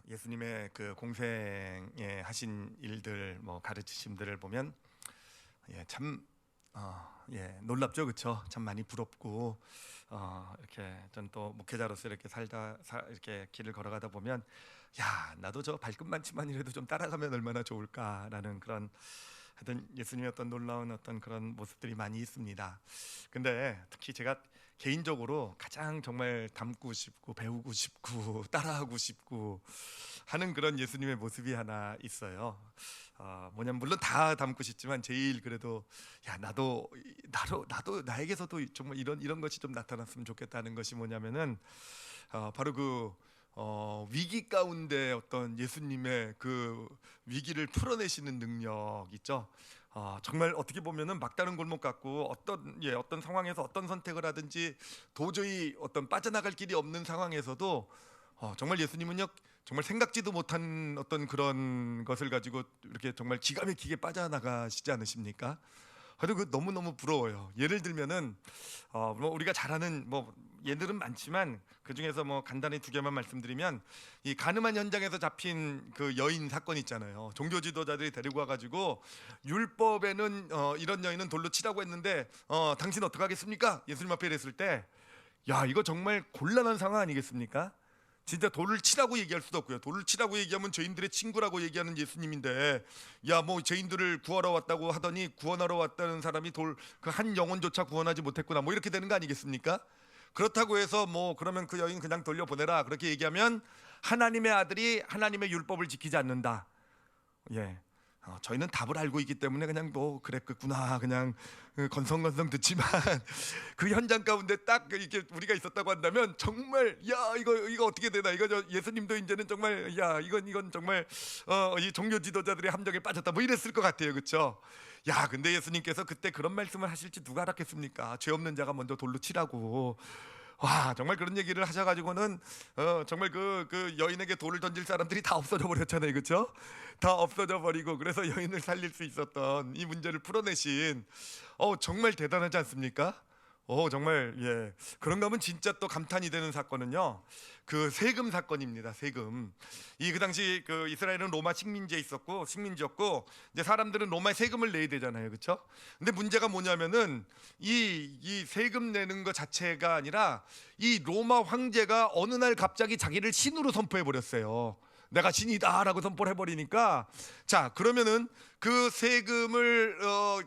예수님의 그 공생에 하신 일들, 가르치심들을 보면 참 놀랍죠, 그렇죠? 참 많이 부럽고 이렇게 전 또 목회자로서 이렇게 이렇게 길을 걸어가다 보면 야, 나도 저 발끝만치만이라도 좀 따라가면 얼마나 좋을까라는 그런 하여튼 예수님의 어떤 놀라운 어떤 그런 모습들이 많이 있습니다. 근데 특히 제가 개인적으로 가장 정말 닮고 싶고 배우고 싶고 따라하고 싶고 하는 그런 예수님의 모습이 하나 있어요. 뭐냐면 물론 다 닮고 싶지만 제일 그래도 야, 나도 나에게서도 정말 이런 것이 좀 나타났으면 좋겠다는 것이 뭐냐면은 바로 그 위기 가운데 어떤 예수님의 그 위기를 풀어내시는 능력 있죠. 정말 어떻게 보면은 막다른 골목 같고 어떤 상황에서 어떤 선택을 하든지 도저히 어떤 빠져나갈 길이 없는 상황에서도 정말 예수님은요, 정말 생각지도 못한 어떤 그런 것을 가지고 이렇게 정말 기가 막히게 빠져나가시지 않으십니까? 하여튼 그 너무너무 부러워요. 예를 들면은 우리가 잘 아는 예들은 많지만 그 중에서 간단히 두 개만 말씀드리면, 이 가늠한 현장에서 잡힌 그 여인 사건 있잖아요. 종교 지도자들이 데리고 와가지고 율법에는 이런 여인은 돌로 치라고 했는데 당신 어떻게 하겠습니까? 예수님 앞에 이랬을 때, 야, 이거 정말 곤란한 상황 아니겠습니까? 진짜 돌을 치라고 얘기할 수도 없고요. 돌을 치라고 얘기하면 죄인들의 친구라고 얘기하는 예수님인데, 야, 죄인들을 구하러 왔다고 하더니 구원하러 왔다는 사람이 그 한 영혼조차 구원하지 못했구나, 이렇게 되는 거 아니겠습니까? 그렇다고 해서 그러면 그 여인 그냥 돌려보내라, 그렇게 얘기하면 하나님의 아들이 하나님의 율법을 지키지 않는다. 예. 저희는 답을 알고 있기 때문에 그냥 그랬겠구나 그냥 건성건성 듣지만 그 현장 가운데 딱 이렇게 우리가 있었다고 한다면 정말 야, 이거 어떻게 되나, 이거 예수님도 이제는 정말 야, 이건 정말 이 종교 지도자들의 함정에 빠졌다, 이랬을 것 같아요, 그렇죠? 야, 근데 예수님께서 그때 그런 말씀을 하실지 누가 알았겠습니까? 죄 없는 자가 먼저 돌로 치라고. 와, 정말 그런 얘기를 하셔가지고는 정말 그 여인에게 돌을 던질 사람들이 다 없어져 버렸잖아요, 그렇죠? 다 없어져 버리고, 그래서 여인을 살릴 수 있었던 이 문제를 풀어내신 정말 대단하지 않습니까? 정말, 예. 그런가 하면 진짜 또 감탄이 되는 사건은요, 그 세금 사건입니다. 세금. 그 당시 그 이스라엘은 로마 식민지였고 이제 사람들은 로마에 세금을 내야 되잖아요, 그렇죠? 근데 문제가 뭐냐면은 이 세금 내는 것 자체가 아니라 이 로마 황제가 어느 날 갑자기 자기를 신으로 선포해 버렸어요. 내가 신이다라고 선포를 해버리니까, 자, 그러면은 그 세금을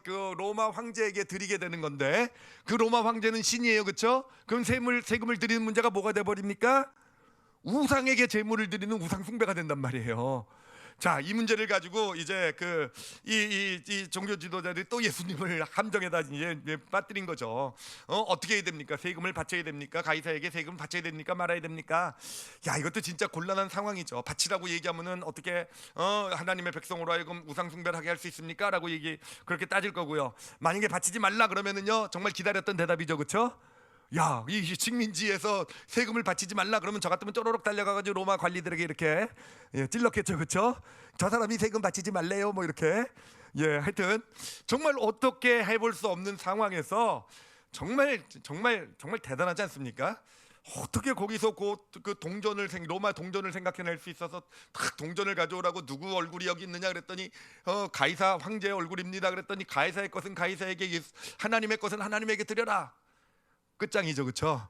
그 로마 황제에게 드리게 되는 건데, 그 로마 황제는 신이에요, 그렇죠? 그럼 세금을 드리는 문제가 뭐가 돼 버립니까? 우상에게 제물을 드리는 우상 숭배가 된단 말이에요. 자, 이 문제를 가지고 이제 이 종교 지도자들이 또 예수님을 함정에다 이제 빠뜨린 거죠. 어떻게 해야 됩니까? 세금을 바쳐야 됩니까? 가이사에게 세금을 바쳐야 됩니까? 말아야 됩니까? 야, 이것도 진짜 곤란한 상황이죠. 바치라고 얘기하면은 어떻게 하나님의 백성으로 하여금 우상 숭배를 하게 할 수 있습니까? 라고 그렇게 따질 거고요. 만약에 바치지 말라 그러면은요, 정말 기다렸던 대답이죠, 그렇죠? 야, 이 식민지에서 세금을 바치지 말라 그러면 저 같으면 쪼로록 달려가가지고 로마 관리들에게 이렇게 찔렀겠죠, 그렇죠? 저 사람이 세금 바치지 말래요, 이렇게. 하여튼 정말 어떻게 해볼 수 없는 상황에서 정말 대단하지 않습니까? 어떻게 거기서 그 로마 동전을 생각해낼 수 있어서 딱 동전을 가져오라고, 누구 얼굴이 여기 있느냐 그랬더니 가이사 황제의 얼굴입니다 그랬더니, 가이사의 것은 가이사에게, 하나님의 것은 하나님에게 드려라. 끝장이죠, 그렇죠?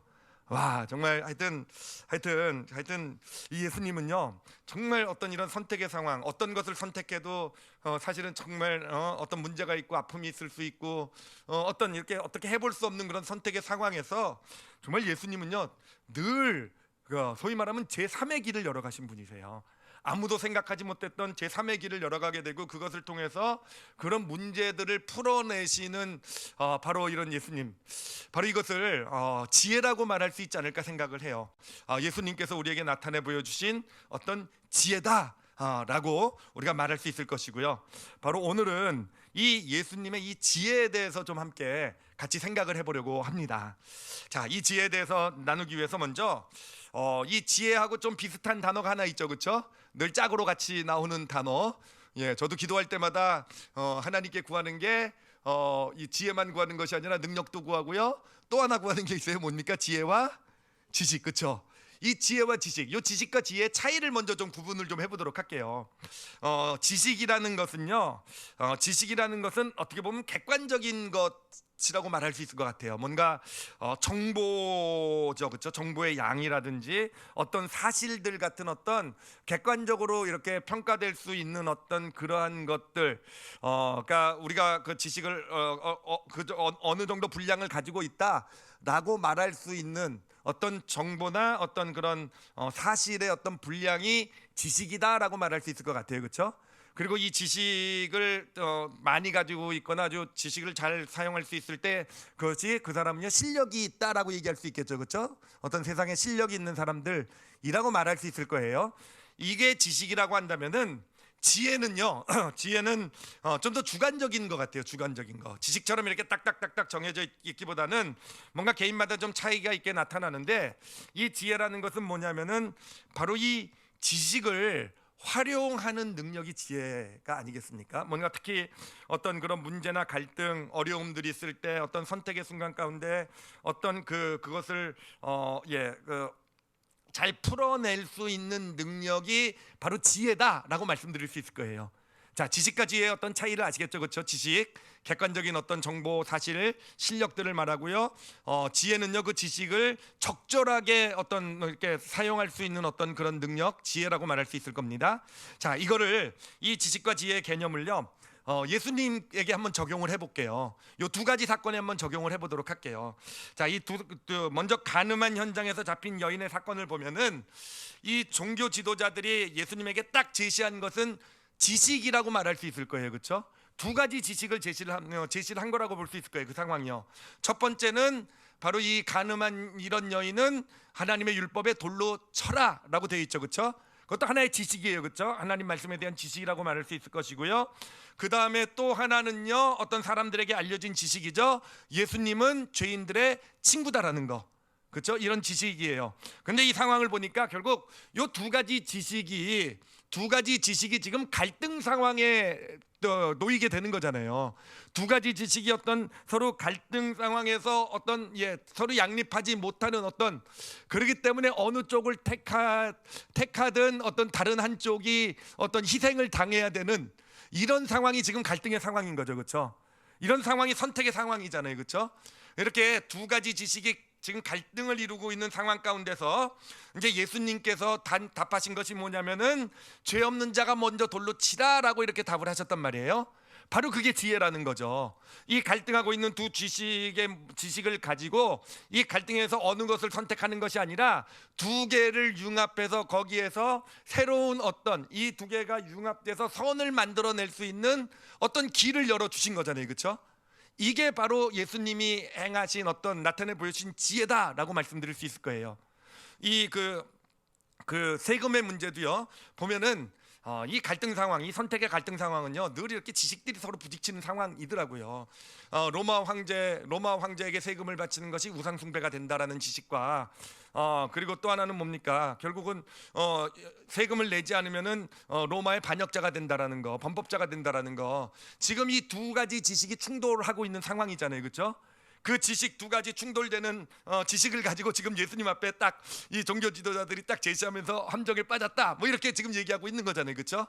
와, 정말 하여튼 이 예수님은요, 정말 어떤 이런 선택의 상황, 어떤 것을 선택해도 사실은 정말 어떤 문제가 있고 아픔이 있을 수 있고 어떤 이렇게 어떻게 해볼 수 없는 그런 선택의 상황에서 정말 예수님은요, 늘 소위 말하면 제3의 길을 열어가신 분이세요. 아무도 생각하지 못했던 제3의 길을 열어가게 되고, 그것을 통해서 그런 문제들을 풀어내시는 바로 이런 예수님, 바로 이것을 지혜라고 말할 수 있지 않을까 생각을 해요. 예수님께서 우리에게 나타내 보여주신 어떤 지혜다 라고 우리가 말할 수 있을 것이고요. 바로 오늘은 이 예수님의 이 지혜에 대해서 좀 함께 같이 생각을 해보려고 합니다. 자, 이 지혜에 대해서 나누기 위해서 먼저 이 지혜하고 좀 비슷한 단어가 하나 있죠, 그렇죠? 늘 짝으로 같이 나오는 단어. 저도 기도할 때마다 하나님께 구하는 게 이 지혜만 구하는 것이 아니라 능력도 구하고요, 또 하나 구하는 게 있어요. 뭡니까? 지혜와 지식, 그렇죠? 이 지혜와 지식, 이 지식과 지혜의 차이를 먼저 좀 구분을 좀 해보도록 할게요. 지식이라는 것은요, 지식이라는 것은 어떻게 보면 객관적인 것이라고 말할 수 있을 것 같아요. 뭔가 정보죠, 그렇죠? 정보의 양이라든지 어떤 사실들 같은 어떤 객관적으로 이렇게 평가될 수 있는 어떤 그러한 것들, 그러니까 우리가 그 지식을 어느 정도 분량을 가지고 있다라고 말할 수 있는 어떤 정보나 어떤 그런 사실의 어떤 분량이 지식이다라고 말할 수 있을 것 같아요, 그렇죠? 그리고 이 지식을 많이 가지고 있거나 아주 지식을 잘 사용할 수 있을 때 그것이 그 사람은요 실력이 있다라고 얘기할 수 있겠죠, 그렇죠? 어떤 세상에 실력이 있는 사람들이라고 말할 수 있을 거예요. 이게 지식이라고 한다면은 지혜는요, 지혜는 좀 더 주관적인 것 같아요. 주관적인 거. 지식처럼 이렇게 딱딱딱딱 정해져 있기보다는 뭔가 개인마다 좀 차이가 있게 나타나는데, 이 지혜라는 것은 뭐냐면은 바로 이 지식을 활용하는 능력이 지혜가 아니겠습니까? 뭔가 특히 어떤 그런 문제나 갈등, 어려움들이 있을 때 어떤 선택의 순간 가운데 어떤 그것을 잘 풀어낼 수 있는 능력이 바로 지혜다라고 말씀드릴 수 있을 거예요. 자, 지식과 지혜의 어떤 차이를 아시겠죠, 그렇죠? 지식, 객관적인 어떤 정보, 사실, 실력들을 말하고요. 지혜는요, 그 지식을 적절하게 어떤 이렇게 사용할 수 있는 어떤 그런 능력, 지혜라고 말할 수 있을 겁니다. 자, 이거를 이 지식과 지혜의 개념을요, 예수님에게 한번 적용을 해볼게요. 이 두 가지 사건에 한번 적용을 해보도록 할게요. 자, 먼저 가늠한 현장에서 잡힌 여인의 사건을 보면은 이 종교 지도자들이 예수님에게 딱 제시한 것은 지식이라고 말할 수 있을 거예요, 그렇죠? 두 가지 지식을 제시를 한 거라고 볼 수 있을 거예요, 그 상황이요. 첫 번째는 바로 이 가늠한 이런 여인은 하나님의 율법에 돌로 쳐라라고 되어 있죠, 그렇죠? 그것도 하나의 지식이에요, 그렇죠? 하나님 말씀에 대한 지식이라고 말할 수 있을 것이고요. 그 다음에 또 하나는요, 어떤 사람들에게 알려진 지식이죠. 예수님은 죄인들의 친구다라는 거, 그렇죠? 이런 지식이에요. 근데 이 상황을 보니까 결국 이 두 가지 지식이 지금 갈등 상황에 놓이게 되는 거잖아요. 두 가지 지식이 어떤 서로 갈등 상황에서 어떤 서로 양립하지 못하는 어떤, 그렇기 때문에 어느 쪽을 택하든 어떤 다른 한쪽이 어떤 희생을 당해야 되는 이런 상황이 지금 갈등의 상황인 거죠, 그렇죠? 이런 상황이 선택의 상황이잖아요, 그렇죠? 이렇게 두 가지 지식이 지금 갈등을 이루고 있는 상황 가운데서 이제 예수님께서 답하신 것이 뭐냐면은 죄 없는 자가 먼저 돌로 치라라고 이렇게 답을 하셨단 말이에요. 바로 그게 지혜라는 거죠. 이 갈등하고 있는 두 지식을 가지고 이 갈등에서 어느 것을 선택하는 것이 아니라 두 개를 융합해서 거기에서 새로운 어떤 이 두 개가 융합돼서 선을 만들어낼 수 있는 어떤 길을 열어주신 거잖아요, 그렇죠? 이게 바로 예수님이 행하신 어떤 나타내 보여주신 지혜다라고 말씀드릴 수 있을 거예요. 이 세금의 문제도요, 보면은 이 갈등 상황, 이 선택의 갈등 상황은요, 늘 이렇게 지식들이 서로 부딪히는 상황이더라고요. 로마 황제에게 세금을 바치는 것이 우상 숭배가 된다라는 지식과 그리고 또 하나는 뭡니까? 결국은 세금을 내지 않으면은 로마의 반역자가 된다라는 거, 범법자가 된다라는 거. 지금 이 두 가지 지식이 충돌하고 있는 상황이잖아요, 그렇죠? 그 지식 두 가지 충돌되는 지식을 가지고 지금 예수님 앞에 딱 이 종교 지도자들이 딱 제시하면서 함정에 빠졌다, 뭐 이렇게 지금 얘기하고 있는 거잖아요, 그렇죠?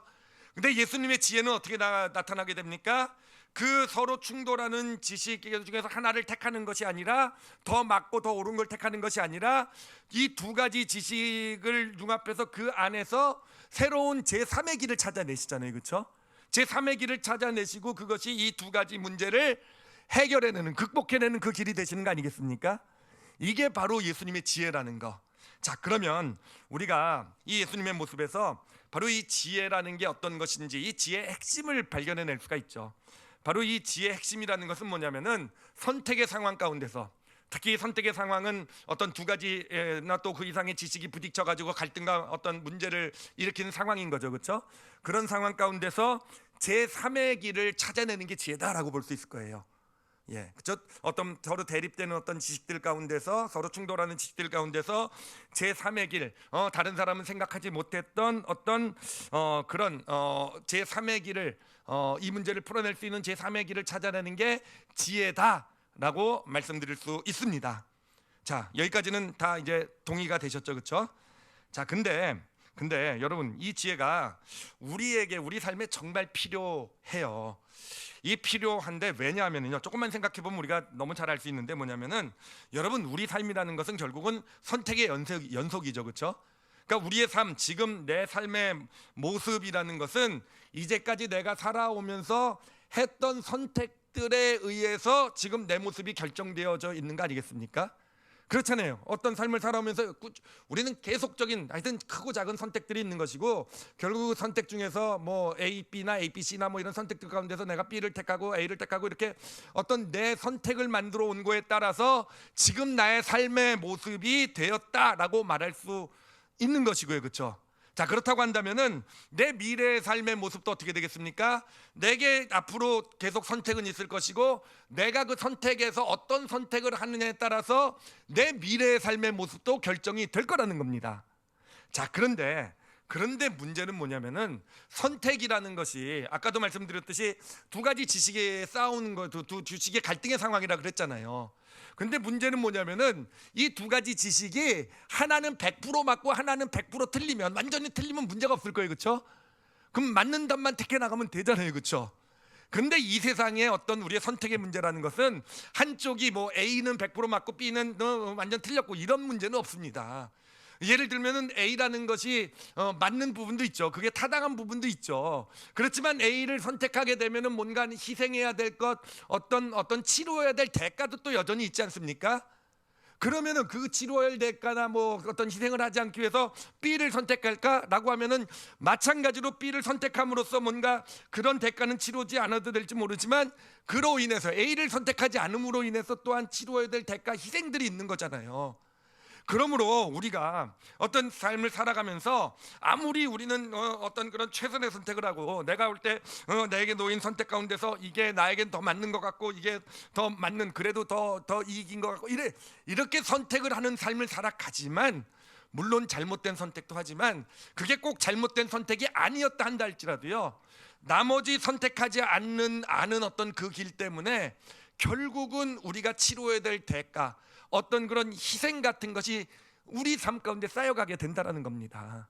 근데 예수님의 지혜는 어떻게 나타나게 됩니까? 그 서로 충돌하는 지식 중에서 하나를 택하는 것이 아니라, 더 맞고 더 옳은 걸 택하는 것이 아니라, 이 두 가지 지식을 융합해서 그 안에서 새로운 제3의 길을 찾아내시잖아요, 그렇죠? 제3의 길을 찾아내시고 그것이 이 두 가지 문제를 해결해내는, 극복해내는 그 길이 되시는 거 아니겠습니까? 이게 바로 예수님의 지혜라는 거. 자, 그러면 우리가 이 예수님의 모습에서 바로 이 지혜라는 게 어떤 것인지, 이 지혜의 핵심을 발견해낼 수가 있죠. 바로 이 지혜의 핵심이라는 것은 뭐냐면은 선택의 상황 가운데서, 특히 선택의 상황은 어떤 두 가지나 또 그 이상의 지식이 부딪혀 가지고 갈등과 어떤 문제를 일으키는 상황인 거죠, 그렇죠? 그런 상황 가운데서 제3의 길을 찾아내는 게 지혜다라고 볼 수 있을 거예요. 그렇죠? 어떤 서로 대립되는 어떤 지식들 가운데서, 서로 충돌하는 지식들 가운데서 제3의 길, 다른 사람은 생각하지 못했던 어떤 그런 제3의 길을, 이 문제를 풀어낼 수 있는 제3의 길을 찾아내는 게 지혜다라고 말씀드릴 수 있습니다. 자, 여기까지는 다 이제 동의가 되셨죠, 그렇죠? 자, 근데 여러분, 이 지혜가 우리 삶에 정말 필요해요. 이 필요한데 왜냐하면요, 조금만 생각해 보면 우리가 너무 잘 알 수 있는데 뭐냐면은, 여러분, 우리 삶이라는 것은 결국은 선택의 연속이죠, 그렇죠? 그러니까 우리의 삶, 지금 내 삶의 모습이라는 것은 이제까지 내가 살아오면서 했던 선택들에 의해서 지금 내 모습이 결정되어져 있는 거 아니겠습니까? 그렇잖아요. 어떤 삶을 살아오면서 우리는 계속적인 하여튼 크고 작은 선택들이 있는 것이고, 결국 선택 중에서 뭐 A, B나 A, B, C나 뭐 이런 선택들 가운데서 내가 B를 택하고 A를 택하고 이렇게 어떤 내 선택을 만들어 온 거에 따라서 지금 나의 삶의 모습이 되었다라고 말할 수 있는 것이고요, 그렇죠? 자, 그렇다고 한다면은 내 미래의 삶의 모습도 어떻게 되겠습니까? 내게 앞으로 계속 선택은 있을 것이고, 내가 그 선택에서 어떤 선택을 하느냐에 따라서 내 미래의 삶의 모습도 결정이 될 거라는 겁니다. 자, 그런데 문제는 뭐냐면은, 선택이라는 것이 아까도 말씀드렸듯이 두 가지 지식의 싸우는 거, 두 지식의 갈등의 상황이라 그랬잖아요. 근데 문제는 뭐냐면은, 이 두 가지 지식이 하나는 100% 맞고 하나는 100% 틀리면, 완전히 틀리면 문제가 없을 거예요, 그렇죠? 그럼 맞는 답만 택해 나가면 되잖아요, 그렇죠? 근데 이 세상에 어떤 우리의 선택의 문제라는 것은 한쪽이 뭐 A는 100% 맞고 B는 완전 틀렸고 이런 문제는 없습니다. 예를 들면은 A라는 것이 맞는 부분도 있죠. 그게 타당한 부분도 있죠. 그렇지만 A를 선택하게 되면은 뭔가 희생해야 될 것, 어떤 치료해야 될 대가도 또 여전히 있지 않습니까? 그러면은 그 치료해야 할 대가나 뭐 어떤 희생을 하지 않기 위해서 B를 선택할까라고 하면은, 마찬가지로 B를 선택함으로써 뭔가 그런 대가는 치르지 않아도 될지 모르지만, 그로 인해서 A를 선택하지 않음으로 인해서 또한 치료해야 될 대가, 희생들이 있는 거잖아요. 그러므로 우리가 어떤 삶을 살아가면서 아무리 우리는 어떤 그런 최선의 선택을 하고, 내가 볼 때 내게 놓인 선택 가운데서 이게 나에겐 더 맞는 것 같고, 이게 더 맞는, 그래도 더 이익인 것 같고, 이렇게 선택을 하는 삶을 살아가지만, 물론 잘못된 선택도 하지만 그게 꼭 잘못된 선택이 아니었다 한다 할지라도요, 나머지 선택하지 않는 어떤 그 길 때문에 결국은 우리가 치러야 될 대가, 어떤 그런 희생 같은 것이 우리 삶 가운데 쌓여가게 된다라는 겁니다.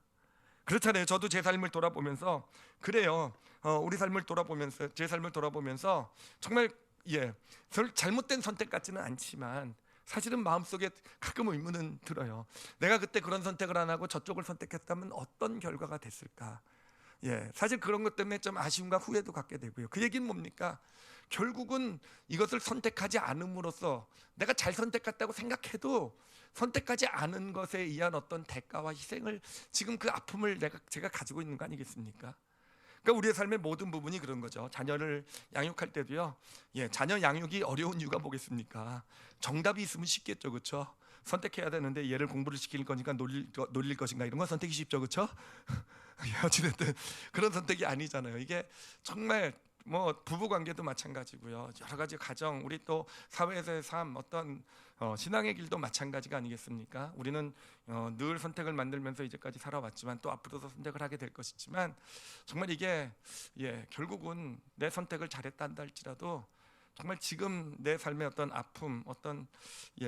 그렇잖아요. 저도 제 삶을 돌아보면서 그래요. 우리 삶을 돌아보면서, 제 삶을 돌아보면서 정말 잘못된 선택 같지는 않지만 사실은 마음속에 가끔 의문은 들어요. 내가 그때 그런 선택을 안 하고 저쪽을 선택했다면 어떤 결과가 됐을까? 사실 그런 것 때문에 좀 아쉬움과 후회도 갖게 되고요. 그 얘기는 뭡니까? 결국은 이것을 선택하지 않음으로써, 내가 잘 선택했다고 생각해도 선택하지 않은 것에 의한 어떤 대가와 희생을, 지금 그 아픔을 제가 가지고 있는 거 아니겠습니까? 그러니까 우리의 삶의 모든 부분이 그런 거죠. 자녀를 양육할 때도요, 자녀 양육이 어려운 이유가 뭐겠습니까? 정답이 있으면 쉽겠죠, 그렇죠? 선택해야 되는데 얘를 공부를 시킬 거니까 놀릴 것인가, 이런 건 선택이 쉽죠, 그렇죠? 어찌됐든 그런 선택이 아니잖아요. 이게 정말 뭐 부부 관계도 마찬가지고요. 여러 가지 가정, 우리 또 사회에서의 삶, 어떤 신앙의 길도 마찬가지가 아니겠습니까? 우리는 늘 선택을 만들면서 이제까지 살아왔지만 또 앞으로도 선택을 하게 될 것이지만, 정말 이게 결국은 내 선택을 잘했다 한다 할지라도 정말 지금 내 삶의 어떤 아픔, 어떤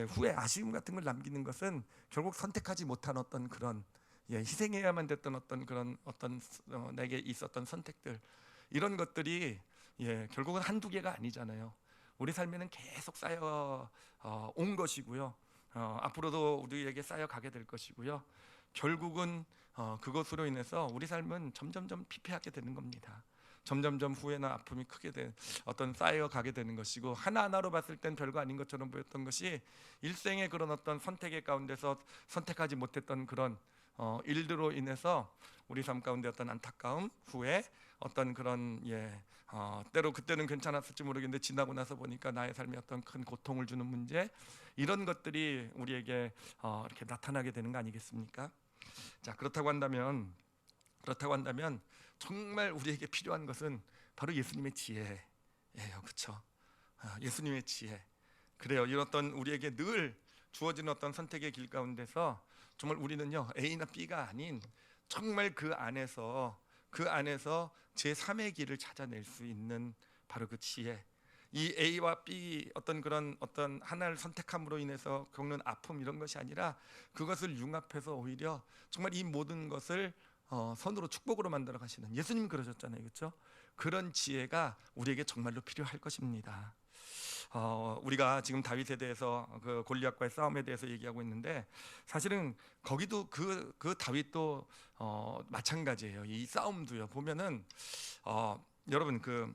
후회, 아쉬움 같은 걸 남기는 것은 결국 선택하지 못한 어떤 그런 희생해야만 됐던 어떤 그런 내게 있었던 선택들, 이런 것들이 결국은 한두 개가 아니잖아요. 우리 삶에는 계속 쌓여 온 것이고요. 앞으로도 우리에게 쌓여 가게 될 것이고요. 결국은 그것으로 인해서 우리 삶은 점점점 피폐하게 되는 겁니다. 점점점 후회나 아픔이 크게 쌓여 가게 되는 것이고, 하나하나로 봤을 땐 별거 아닌 것처럼 보였던 것이 일생의 그런 어떤 선택의 가운데서 선택하지 못했던 그런 일들로 인해서 우리 삶 가운데 어떤 안타까움, 후회, 어떤 그런 때로 그때는 괜찮았을지 모르겠는데 지나고 나서 보니까 나의 삶에 어떤 큰 고통을 주는 문제, 이런 것들이 우리에게 이렇게 나타나게 되는 거 아니겠습니까? 자, 그렇다고 한다면 정말 우리에게 필요한 것은 바로 예수님의 지혜예요, 그렇죠? 예수님의 지혜. 그래요. 이런 어떤 우리에게 늘 주어지는 어떤 선택의 길 가운데서 정말 우리는요, A나 B가 아닌 정말 그 안에서 제 3의 길을 찾아낼 수 있는 바로 그 지혜, 이 A와 B 어떤 하나를 선택함으로 인해서 겪는 아픔 이런 것이 아니라 그것을 융합해서 오히려 정말 이 모든 것을 선으로 축복으로 만들어 가시는 예수님 그러셨잖아요, 그렇죠? 그런 지혜가 우리에게 정말로 필요할 것입니다. 우리가 지금 다윗에 대해서 그 골리앗과의 싸움에 대해서 얘기하고 있는데 사실은 거기도 그 다윗도 마찬가지예요. 이 싸움도요. 보면은 여러분 그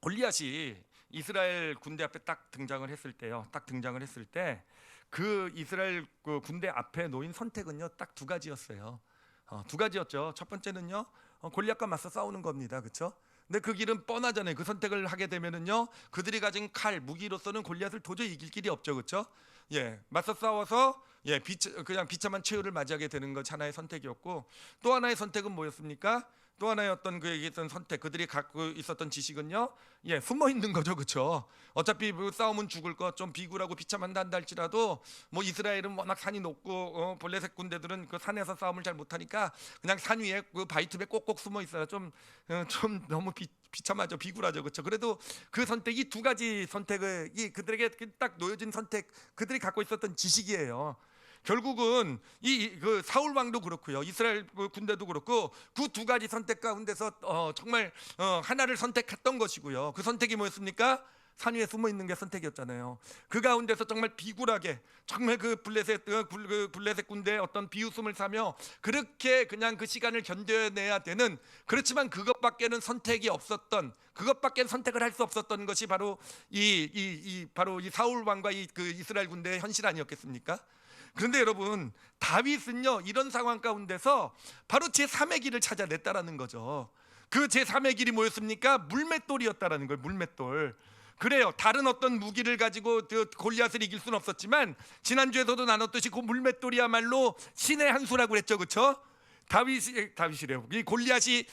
골리앗이 이스라엘 군대 앞에 딱 등장을 했을 때요. 딱 등장을 했을 때 그 이스라엘 그 군대 앞에 놓인 선택은요. 딱 두 가지였어요. 두 가지였죠. 첫 번째는요. 골리앗과 맞서 싸우는 겁니다. 그렇죠? 근데 그 길은 뻔하잖아요. 그 선택을 하게 되면은요, 그들이 가진 칼, 무기로서는 골리앗을 도저히 이길 길이 없죠, 그렇죠? 예, 맞서 싸워서 그냥 비참한 최후를 맞이하게 되는 것 하나의 선택이었고, 또 하나의 선택은 뭐였습니까? 또 하나의 어떤 그에게 있던 선택, 그들이 갖고 있었던 지식은요, 숨어 있는 거죠, 그렇죠? 어차피 뭐 싸움은 죽을 것, 좀 비굴하고 비참한다 한다 할지라도 뭐 이스라엘은 워낙 산이 높고 블레셋 군대들은 그 산에서 싸움을 잘 못하니까 그냥 산 위에 그 바위틈에 꼭꼭 숨어 있어요. 좀 너무 비참하죠, 비굴하죠, 그렇죠? 그래도 그 선택이 두 가지 선택이 그들에게 딱 놓여진 선택, 그들이 갖고 있었던 지식이에요. 결국은 그 사울 왕도 그렇고요, 이스라엘 그 군대도 그렇고 그 두 가지 선택 가운데서 정말 하나를 선택했던 것이고요. 그 선택이 뭐였습니까? 산 위에 숨어 있는 게 선택이었잖아요. 그 가운데서 정말 비굴하게 정말 그 블레셋 군대의 어떤 비웃음을 사며 그렇게 그냥 그 시간을 견뎌내야 되는, 그렇지만 그것밖에는 선택이 없었던, 그것밖에 선택을 할 수 없었던 것이 바로 바로 이 사울 왕과 그 이스라엘 군대의 현실 아니었겠습니까? 그런데 여러분, 다윗은요 이런 상황 가운데서 바로 제3의 길을 찾아냈다라는 거죠. 그 제3의 길이 뭐였습니까? 물맷돌이었다라는 거예요. 물맷돌. 그래요. 다른 어떤 무기를 가지고 골리앗을 이길 수는 없었지만 지난주에서도 나눴듯이 그 물맷돌이야말로 신의 한 수라고 그랬죠, 그렇죠? 다윗이래요. 이 골리앗이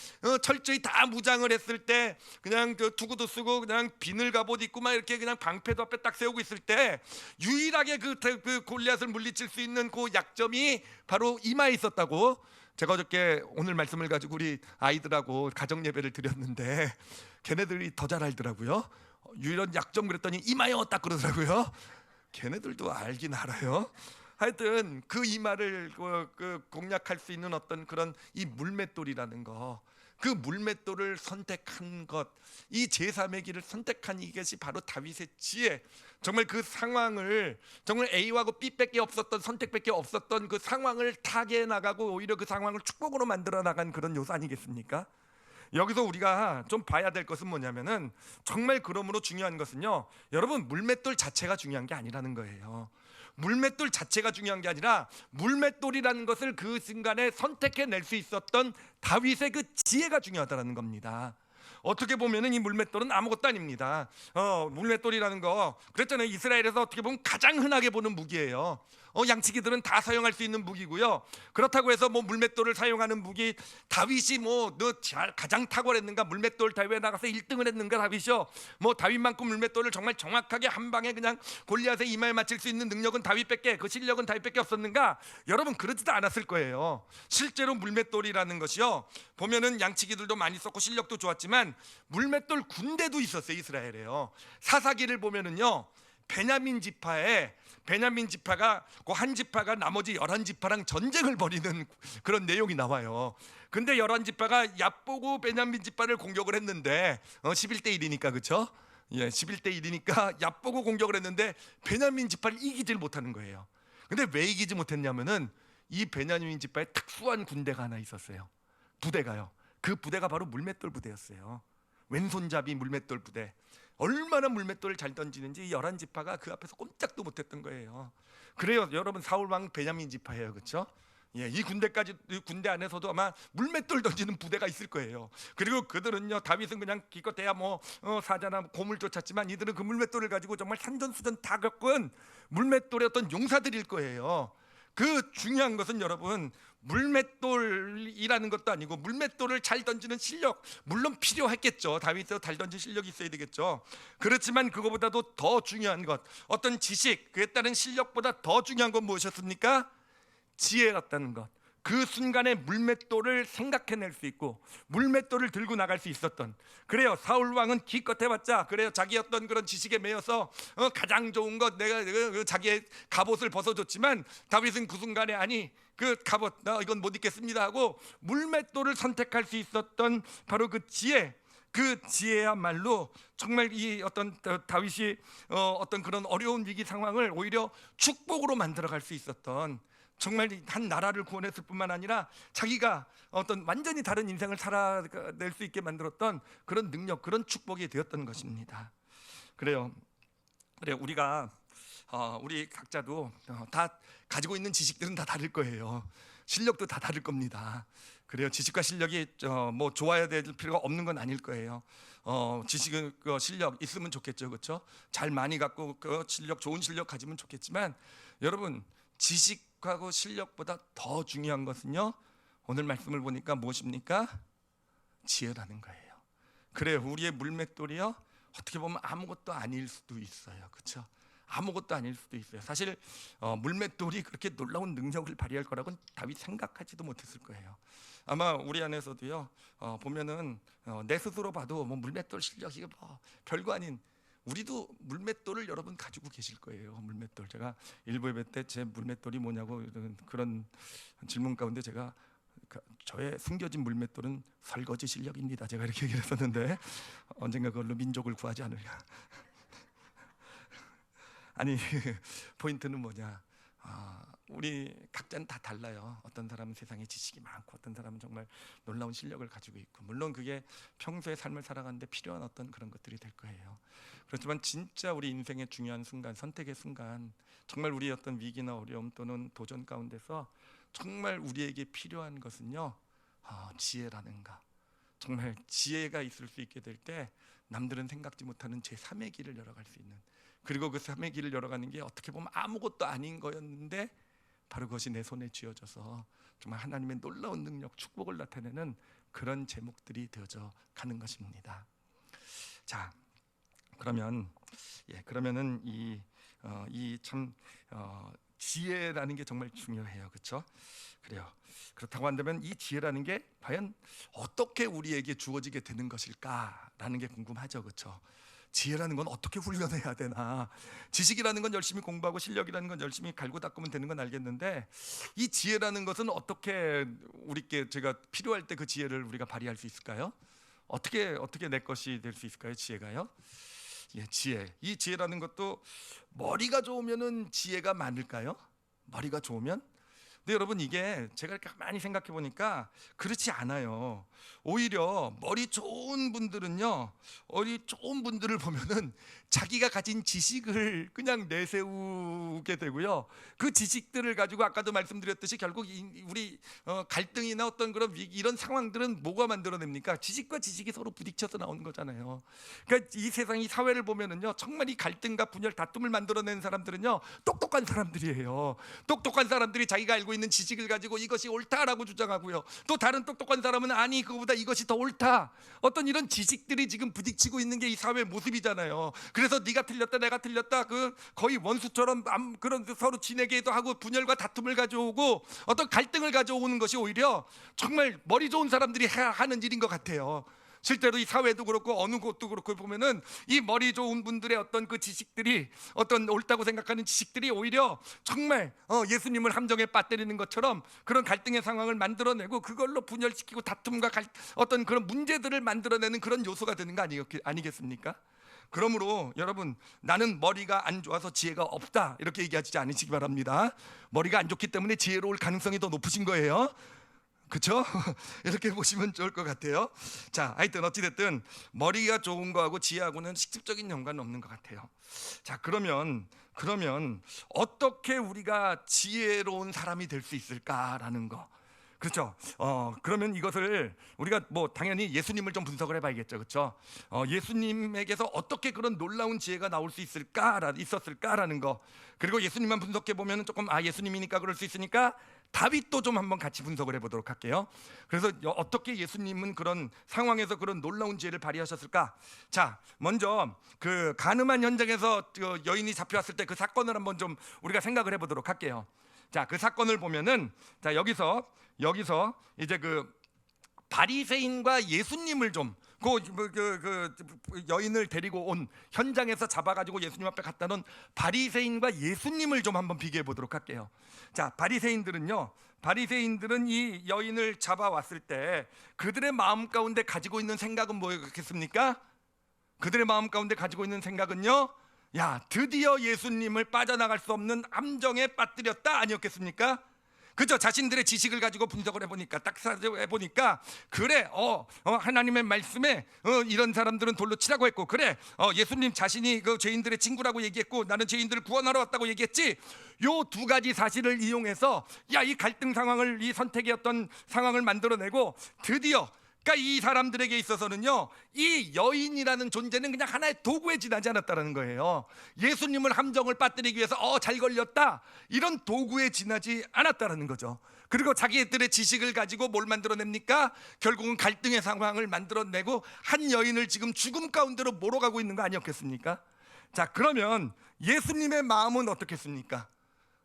철저히 다 무장을 했을 때 그냥 투구도 쓰고 그냥 비늘 갑옷 입고 막 이렇게 그냥 방패도 앞에 딱 세우고 있을 때 유일하게 그 골리앗을 물리칠 수 있는 그 약점이 바로 이마에 있었다고. 제가 어저께 오늘 말씀을 가지고 우리 아이들하고 가정 예배를 드렸는데 걔네들이 더 잘 알더라고요. 유일한 약점 그랬더니 이마요 딱 그러더라고요. 걔네들도 알긴 알아요. 하여튼 그 이마를 공략할 수 있는 어떤 그런 이 물맷돌이라는 거, 그 물맷돌을 선택한 것, 이 제3의 길을 선택한 이것이 바로 다윗의 지혜. 정말 그 상황을, 정말 A하고 B밖에 없었던, 선택밖에 없었던 그 상황을 타개해 나가고 오히려 그 상황을 축복으로 만들어 나간 그런 요소 아니겠습니까? 여기서 우리가 좀 봐야 될 것은 뭐냐면은, 정말 그러므로 중요한 것은요, 여러분, 물맷돌 자체가 중요한 게 아니라는 거예요. 물맷돌 자체가 중요한 게 아니라 물맷돌이라는 것을 그 순간에 선택해낼 수 있었던 다윗의 그 지혜가 중요하다는 겁니다. 어떻게 보면은 이 물맷돌은 아무것도 아닙니다. 물맷돌이라는 거 그랬잖아요. 이스라엘에서 어떻게 보면 가장 흔하게 보는 무기예요. 양치기들은 다 사용할 수 있는 무기고요. 그렇다고 해서 뭐 물맷돌을 사용하는 무기, 다윗이 뭐 너 가장 탁월했는가, 물맷돌 대회에 나가서 1등을 했는가 다윗이요. 뭐 다윗만큼 물맷돌을 정말 정확하게 한 방에 그냥 골리앗의 이마에 맞힐 수 있는 능력은 다윗밖에, 그 실력은 다윗밖에 없었는가? 여러분, 그러지도 않았을 거예요. 실제로 물맷돌이라는 것이요, 보면은 양치기들도 많이 썼고 실력도 좋았지만 물맷돌 군대도 있었어요. 이스라엘에요. 사사기를 보면은요, 베냐민 지파가 그 한 지파가 나머지 11지파랑 전쟁을 벌이는 그런 내용이 나와요. 근데 11지파가 얕보고 베냐민 지파를 공격을 했는데 11대 1이니까, 그렇죠? 11대 1이니까 얕보고 공격을 했는데 베냐민 지파를 이기질 못하는 거예요. 근데 왜 이기지 못했냐면은 이 베냐민 지파에 특수한 군대가 하나 있었어요. 부대가요. 그 부대가 바로 물맷돌 부대였어요. 왼손잡이 물맷돌 부대. 얼마나 물맷돌을 잘 던지는지 11지파가 그 앞에서 꼼짝도 못했던 거예요. 그래요, 여러분, 사울왕 베냐민 지파예요, 그렇죠? 이 군대 안에서도 아마 물맷돌 던지는 부대가 있을 거예요. 그리고 그들은요, 다윗은 그냥 기껏해야 뭐 사자나 고물 쫓았지만 이들은 그 물맷돌을 가지고 정말 산전수전 다 겪은 물맷돌의 어떤 용사들일 거예요. 그 중요한 것은 여러분, 물맷돌이라는 것도 아니고 물맷돌을 잘 던지는 실력, 물론 필요했겠죠. 다윗도 잘 던진 실력이 있어야 되겠죠. 그렇지만 그거보다도 더 중요한 것, 어떤 지식, 그에 따른 실력보다 더 중요한 건 무엇이었습니까? 지혜였다는 것. 그 순간에 물맷돌을 생각해낼 수 있고 물맷돌을 들고 나갈 수 있었던, 그래요. 사울 왕은 기껏 해봤자 그래요, 자기 어떤 그런 지식에 매여서 가장 좋은 것 내가 자기의 갑옷을 벗어줬지만, 다윗은 그 순간에 아니 그 갑옷 나 이건 못 입겠습니다 하고 물맷돌을 선택할 수 있었던 바로 그 지혜, 그 지혜야말로 정말 이 어떤 다윗이 어떤 그런 어려운 위기 상황을 오히려 축복으로 만들어갈 수 있었던, 정말 한 나라를 구원했을 뿐만 아니라 자기가 어떤 완전히 다른 인생을 살아낼 수 있게 만들었던 그런 능력, 그런 축복이 되었던 것입니다. 그래요. 우리가 우리 각자도 다 가지고 있는 지식들은 다 다를 거예요. 실력도 다 다를 겁니다. 그래요. 지식과 실력이 뭐 좋아야 될 필요가 없는 건 아닐 거예요. 지식은 실력 있으면 좋겠죠, 그렇죠? 잘 많이 갖고 그 실력, 좋은 실력 가지면 좋겠지만, 여러분 지식하고 실력보다 더 중요한 것은요, 오늘 말씀을 보니까 무엇입니까? 지혜라는 거예요. 그래요. 우리의 물맷돌이요, 어떻게 보면 아무것도 아닐 수도 있어요, 그렇죠? 아무것도 아닐 수도 있어요. 사실 물맷돌이 그렇게 놀라운 능력을 발휘할 거라고는 다윗 생각하지도 못했을 거예요. 아마 우리 안에서도요, 보면은 내 스스로 봐도 뭐 물맷돌 실력이 뭐 별거 아닌, 우리도 물맷돌을 여러분 가지고 계실 거예요. 물맷돌. 제가 일부 예배 때 제 물맷돌이 뭐냐고 그런 질문 가운데 제가 저의 숨겨진 물맷돌은 설거지 실력입니다, 제가 이렇게 얘기를 했었는데, 언젠가 그걸로 민족을 구하지 않으려. 아니 포인트는 뭐냐, 우리 각자는 다 달라요. 어떤 사람은 세상에 지식이 많고 어떤 사람은 정말 놀라운 실력을 가지고 있고, 물론 그게 평소의 삶을 살아가는데 필요한 어떤 그런 것들이 될 거예요. 그렇지만 진짜 우리 인생의 중요한 순간, 선택의 순간, 정말 우리 어떤 위기나 어려움 또는 도전 가운데서 정말 우리에게 필요한 것은요, 지혜라는가. 정말 지혜가 있을 수 있게 될 때 남들은 생각지 못하는 제3의 길을 열어갈 수 있는, 그리고 그 3의 길을 열어가는 게 어떻게 보면 아무것도 아닌 거였는데 바로 그것이 내 손에 쥐어져서 정말 하나님의 놀라운 능력, 축복을 나타내는 그런 제목들이 되어져 가는 것입니다. 자, 그러면은 이 참 지혜라는 게 정말 중요해요, 그렇죠? 그래요. 그렇다고 한다면 이 지혜라는 게 과연 어떻게 우리에게 주어지게 되는 것일까라는 게 궁금하죠, 그렇죠? 지혜라는 건 어떻게 훈련해야 되나? 지식이라는 건 열심히 공부하고 실력이라는 건 열심히 갈고 닦으면 되는 건 알겠는데, 이 지혜라는 것은 어떻게 우리께 제가 필요할 때 그 지혜를 우리가 발휘할 수 있을까요? 어떻게 내 것이 될 수 있을까요, 지혜가요? 지혜. 이 지혜라는 것도 머리가 좋으면은 지혜가 많을까요? 머리가 좋으면? 근데 여러분, 이게 제가 이렇게 많이 생각해 보니까 그렇지 않아요. 오히려 머리 좋은 분들은요, 머리 좋은 분들을 보면은 자기가 가진 지식을 그냥 내세우게 되고요, 그 지식들을 가지고 아까도 말씀드렸듯이 결국 우리 갈등이나 어떤 그런 위기, 이런 상황들은 뭐가 만들어냅니까? 지식과 지식이 서로 부딪혀서 나오는 거잖아요. 그러니까 이 세상, 이 사회를 보면은요, 정말 이 갈등과 분열, 다툼을 만들어내는 사람들은요, 똑똑한 사람들이에요. 똑똑한 사람들이 자기가 알고 있는 지식을 가지고 이것이 옳다라고 주장하고요, 또 다른 똑똑한 사람은 아니 그거보다 이것이 더 옳다, 어떤 이런 지식들이 지금 부딪히고 있는 게 이 사회의 모습이잖아요. 그래서 네가 틀렸다 내가 틀렸다, 그 거의 원수처럼 그런 서로 지내기도 하고 분열과 다툼을 가져오고 어떤 갈등을 가져오는 것이 오히려 정말 머리 좋은 사람들이 하는 일인 것 같아요. 실제로 이 사회도 그렇고 어느 곳도 그렇고 보면은 이 머리 좋은 분들의 어떤 그 지식들이, 어떤 옳다고 생각하는 지식들이 오히려 정말 예수님을 함정에 빠뜨리는 것처럼 그런 갈등의 상황을 만들어내고 그걸로 분열시키고 다툼과 어떤 그런 문제들을 만들어내는 그런 요소가 되는 거 아니겠습니까? 그러므로 여러분, 나는 머리가 안 좋아서 지혜가 없다 이렇게 얘기하지 않으시기 바랍니다. 머리가 안 좋기 때문에 지혜로울 가능성이 더 높으신 거예요. 그렇죠? 이렇게 보시면 좋을 것 같아요. 자, 하여튼 어찌됐든 머리가 좋은 거하고 지혜하고는 직접적인 연관은 없는 것 같아요. 자, 그러면 어떻게 우리가 지혜로운 사람이 될 수 있을까라는 거, 그렇죠? 그러면 이것을 우리가 뭐 당연히 예수님을 좀 분석을 해봐야겠죠, 그렇죠? 예수님에게서 어떻게 그런 놀라운 지혜가 나올 수 있었을까라는 거, 그리고 예수님만 분석해 보면은 조금 예수님이니까 그럴 수 있으니까 다윗도 좀 한번 같이 분석을 해보도록 할게요. 그래서 어떻게 예수님은 그런 상황에서 그런 놀라운 지혜를 발휘하셨을까? 자, 먼저 그 가늠한 현장에서 여인이 잡혀왔을 때 그 사건을 한번 좀 우리가 생각을 해보도록 할게요. 자, 그 사건을 보면은, 자, 여기서 여기서 이제 그 바리새인과 예수님을 좀 그 여인을 데리고 온 현장에서 잡아가지고 예수님 앞에 갖다 놓은 바리새인과 예수님을 좀 한번 비교해 보도록 할게요. 자, 바리새인들은 이 여인을 잡아왔을 때 그들의 마음 가운데 가지고 있는 생각은 뭐였겠습니까? 그들의 마음 가운데 가지고 있는 생각은요, 야, 드디어 예수님을 빠져나갈 수 없는 함정에 빠뜨렸다 아니었겠습니까? 그죠? 자신들의 지식을 가지고 분석을 해보니까 딱 해보니까 그래, 하나님의 말씀에 이런 사람들은 돌로 치라고 했고, 그래, 예수님 자신이 그 죄인들의 친구라고 얘기했고, 나는 죄인들을 구원하러 왔다고 얘기했지. 요 두 가지 사실을 이용해서 이 갈등 상황을, 이 선택의 어떤 상황을 만들어내고, 드디어 그러니까 이 사람들에게 있어서는요, 이 여인이라는 존재는 그냥 하나의 도구에 지나지 않았다는 거예요. 예수님을 함정을 빠뜨리기 위해서 잘 걸렸다, 이런 도구에 지나지 않았다는 거죠. 그리고 자기들의 지식을 가지고 뭘 만들어냅니까? 결국은 갈등의 상황을 만들어내고 한 여인을 지금 죽음 가운데로 몰아가고 있는 거 아니었겠습니까? 자, 그러면 예수님의 마음은 어떻겠습니까?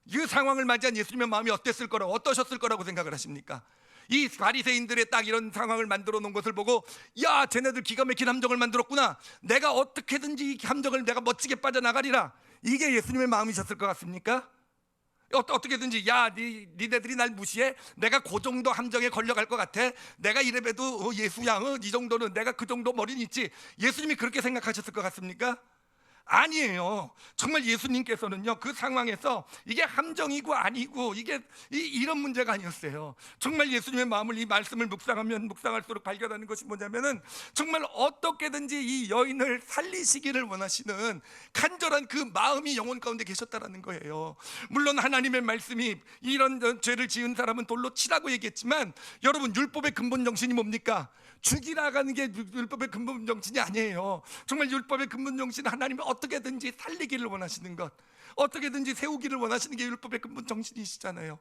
이 상황을 맞이한 예수님의 마음이 어떠셨을 거라고 생각을 하십니까? 이 바리새인들의 딱 이런 상황을 만들어 놓은 것을 보고, 야, 쟤네들 기가 막힌 함정을 만들었구나, 내가 어떻게든지 이 함정을 내가 멋지게 빠져나가리라, 이게 예수님의 마음이셨을 것 같습니까? 어떻게든지, 야, 니네들이 날 무시해? 내가 그 정도 함정에 걸려갈 것 같아? 내가 이래봬도 예수야, 이 정도는 내가 그 정도 머리는 있지. 예수님이 그렇게 생각하셨을 것 같습니까? 아니에요. 정말 예수님께서는요, 그 상황에서 이게 함정이고 아니고 이게 이런 문제가 아니었어요. 정말 예수님의 마음을, 이 말씀을 묵상하면 묵상할수록 발견하는 것이 뭐냐면은, 정말 어떻게든지 이 여인을 살리시기를 원하시는 간절한 그 마음이 영혼 가운데 계셨다라는 거예요. 물론 하나님의 말씀이 이런 죄를 지은 사람은 돌로 치라고 얘기했지만, 여러분, 율법의 근본 정신이 뭡니까? 죽이라가는 게 율법의 근본 정신이 아니에요. 정말 율법의 근본 정신은 하나님이 어떻게든지 살리기를 원하시는 것, 어떻게든지 세우기를 원하시는 게 율법의 근본 정신이시잖아요.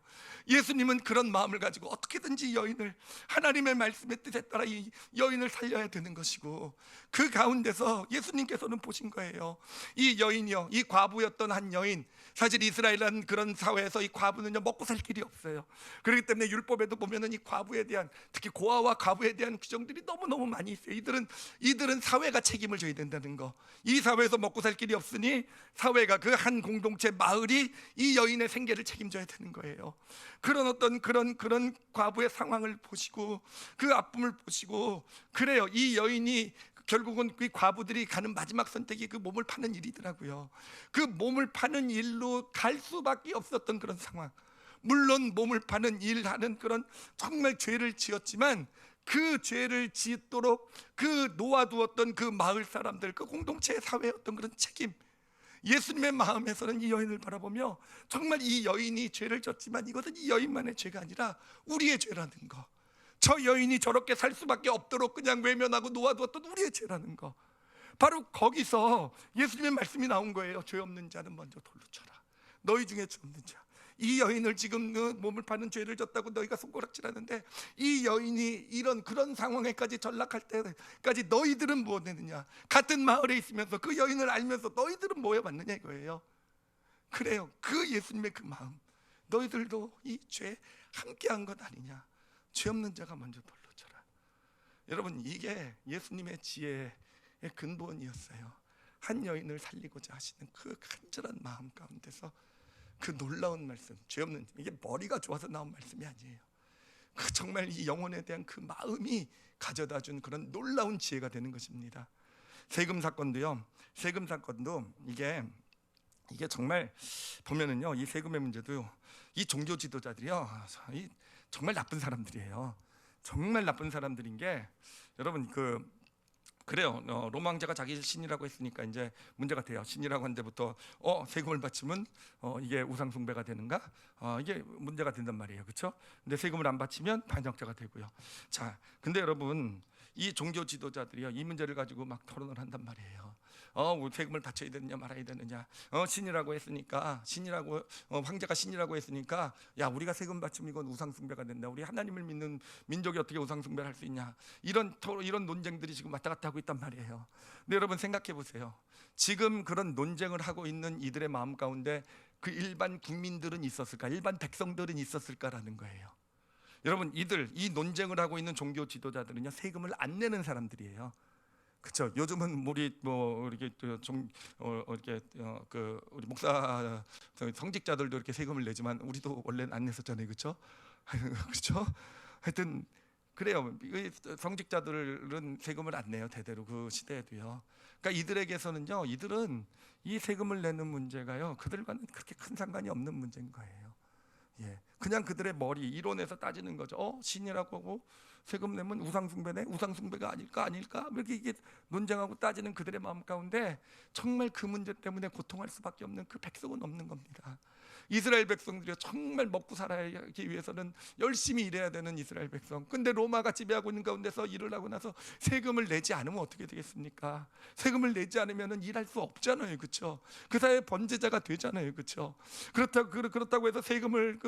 예수님은 그런 마음을 가지고 어떻게든지 여인을, 하나님의 말씀의 뜻에 따라 이 여인을 살려야 되는 것이고, 그 가운데서 예수님께서는 보신 거예요. 이 여인이요, 이 과부였던 한 여인, 사실 이스라엘이라는 그런 사회에서 이 과부는요, 먹고 살 길이 없어요. 그렇기 때문에 율법에도 보면은 이 과부에 대한, 특히 고아와 과부에 대한 규정들이 너무너무 많이 있어요. 이들은 사회가 책임을 져야 된다는 거. 이 사회에서 먹고 살 길이 없으니 사회가, 그 한 공동체 마을이 이 여인의 생계를 책임져야 되는 거예요. 그런 어떤 그런 과부의 상황을 보시고, 그 아픔을 보시고, 그래요, 이 여인이 결국은 그 과부들이 가는 마지막 선택이 그 몸을 파는 일이더라고요. 그 몸을 파는 일로 갈 수밖에 없었던 그런 상황. 물론 몸을 파는 일하는 그런 정말 죄를 지었지만, 그 죄를 짓도록 그 놓아두었던 그 마을 사람들, 그 공동체의 사회의 어떤 그런 책임, 예수님의 마음에서는 이 여인을 바라보며, 정말 이 여인이 죄를 졌지만 이것은 이 여인만의 죄가 아니라 우리의 죄라는 거, 저 여인이 저렇게 살 수밖에 없도록 그냥 외면하고 놓아두었던 우리의 죄라는 거, 바로 거기서 예수님의 말씀이 나온 거예요. 죄 없는 자는 먼저 돌로 쳐라. 너희 중에 죄 없는 자. 이 여인을 지금 몸을 파는 죄를 졌다고 너희가 손가락질하는데, 이 여인이 그런 상황에까지 전락할 때까지 너희들은 뭐 했느냐? 같은 마을에 있으면서 그 여인을 알면서 너희들은 뭐 해봤느냐 이거예요. 그래요, 그 예수님의 그 마음, 너희들도 이 죄 함께한 것 아니냐? 죄 없는 자가 먼저 돌로 쳐라. 여러분, 이게 예수님의 지혜의 근본이었어요. 한 여인을 살리고자 하시는 그 간절한 마음 가운데서 그 놀라운 말씀, 죄 없는, 이게 머리가 좋아서 나온 말씀이 아니에요. 그 정말 이 영혼에 대한 그 마음이 가져다준 그런 놀라운 지혜가 되는 것입니다. 세금 사건도 이게 정말 보면은요, 이 세금의 문제도요, 이 종교 지도자들이요, 정말 나쁜 사람들이에요. 정말 나쁜 사람들인 게, 여러분, 그래요. 로마 왕자가 자기 신이라고 했으니까 이제 문제가 돼요. 신이라고 한 데부터 세금을 바치면 이게 우상 숭배가 되는가? 이게 문제가 된단 말이에요. 그렇죠? 근데 세금을 안 바치면 반역자가 되고요. 자, 근데 여러분, 이 종교 지도자들이요, 이 문제를 가지고 막 토론을 한단 말이에요. 세금을 바쳐야 되느냐 말아야 되느냐. 신이라고 했으니까, 황제가 신이라고 했으니까, 야, 우리가 세금 바치면 이건 우상 숭배가 된다. 우리 하나님을 믿는 민족이 어떻게 우상 숭배를 할 수 있냐. 이런 논쟁들이 지금 왔다 갔다 하고 있단 말이에요. 근데 여러분, 생각해 보세요. 지금 그런 논쟁을 하고 있는 이들의 마음 가운데 그 일반 국민들은 있었을까? 일반 백성들은 있었을까라는 거예요. 여러분, 이 논쟁을 하고 있는 종교 지도자들은요, 세금을 안 내는 사람들이에요. 그렇죠. 요즘은 우리 뭐 이렇게 이렇게 그 우리 목사 성직자들도 이렇게 세금을 내지만 우리도 원래는 안 냈었잖아요, 그렇죠? 그렇죠. 하여튼 그래요. 이 성직자들은 세금을 안 내요, 대대로 그 시대에도요. 그러니까 이들에게서는요, 이들은 이 세금을 내는 문제가요, 그들과는 그렇게 큰 상관이 없는 문제인 거예요. 예, 그냥 그들의 머리 이론에서 따지는 거죠. 신이라고 하고 세금 내면 우상숭배네, 우상숭배가 아닐까 이렇게 이게 논쟁하고 따지는 그들의 마음 가운데 정말 그 문제 때문에 고통할 수밖에 없는 그 백성은 없는 겁니다. 이스라엘 백성들이 정말 먹고 살아야기 위해서는 열심히 일해야 되는 이스라엘 백성. 근데 로마가 지배하고 있는 가운데서 일을 하고 나서 세금을 내지 않으면 어떻게 되겠습니까? 세금을 내지 않으면 일할 수 없잖아요, 그렇죠? 그 사회 번제자가 되잖아요, 그렇죠? 그렇다고 해서 세금을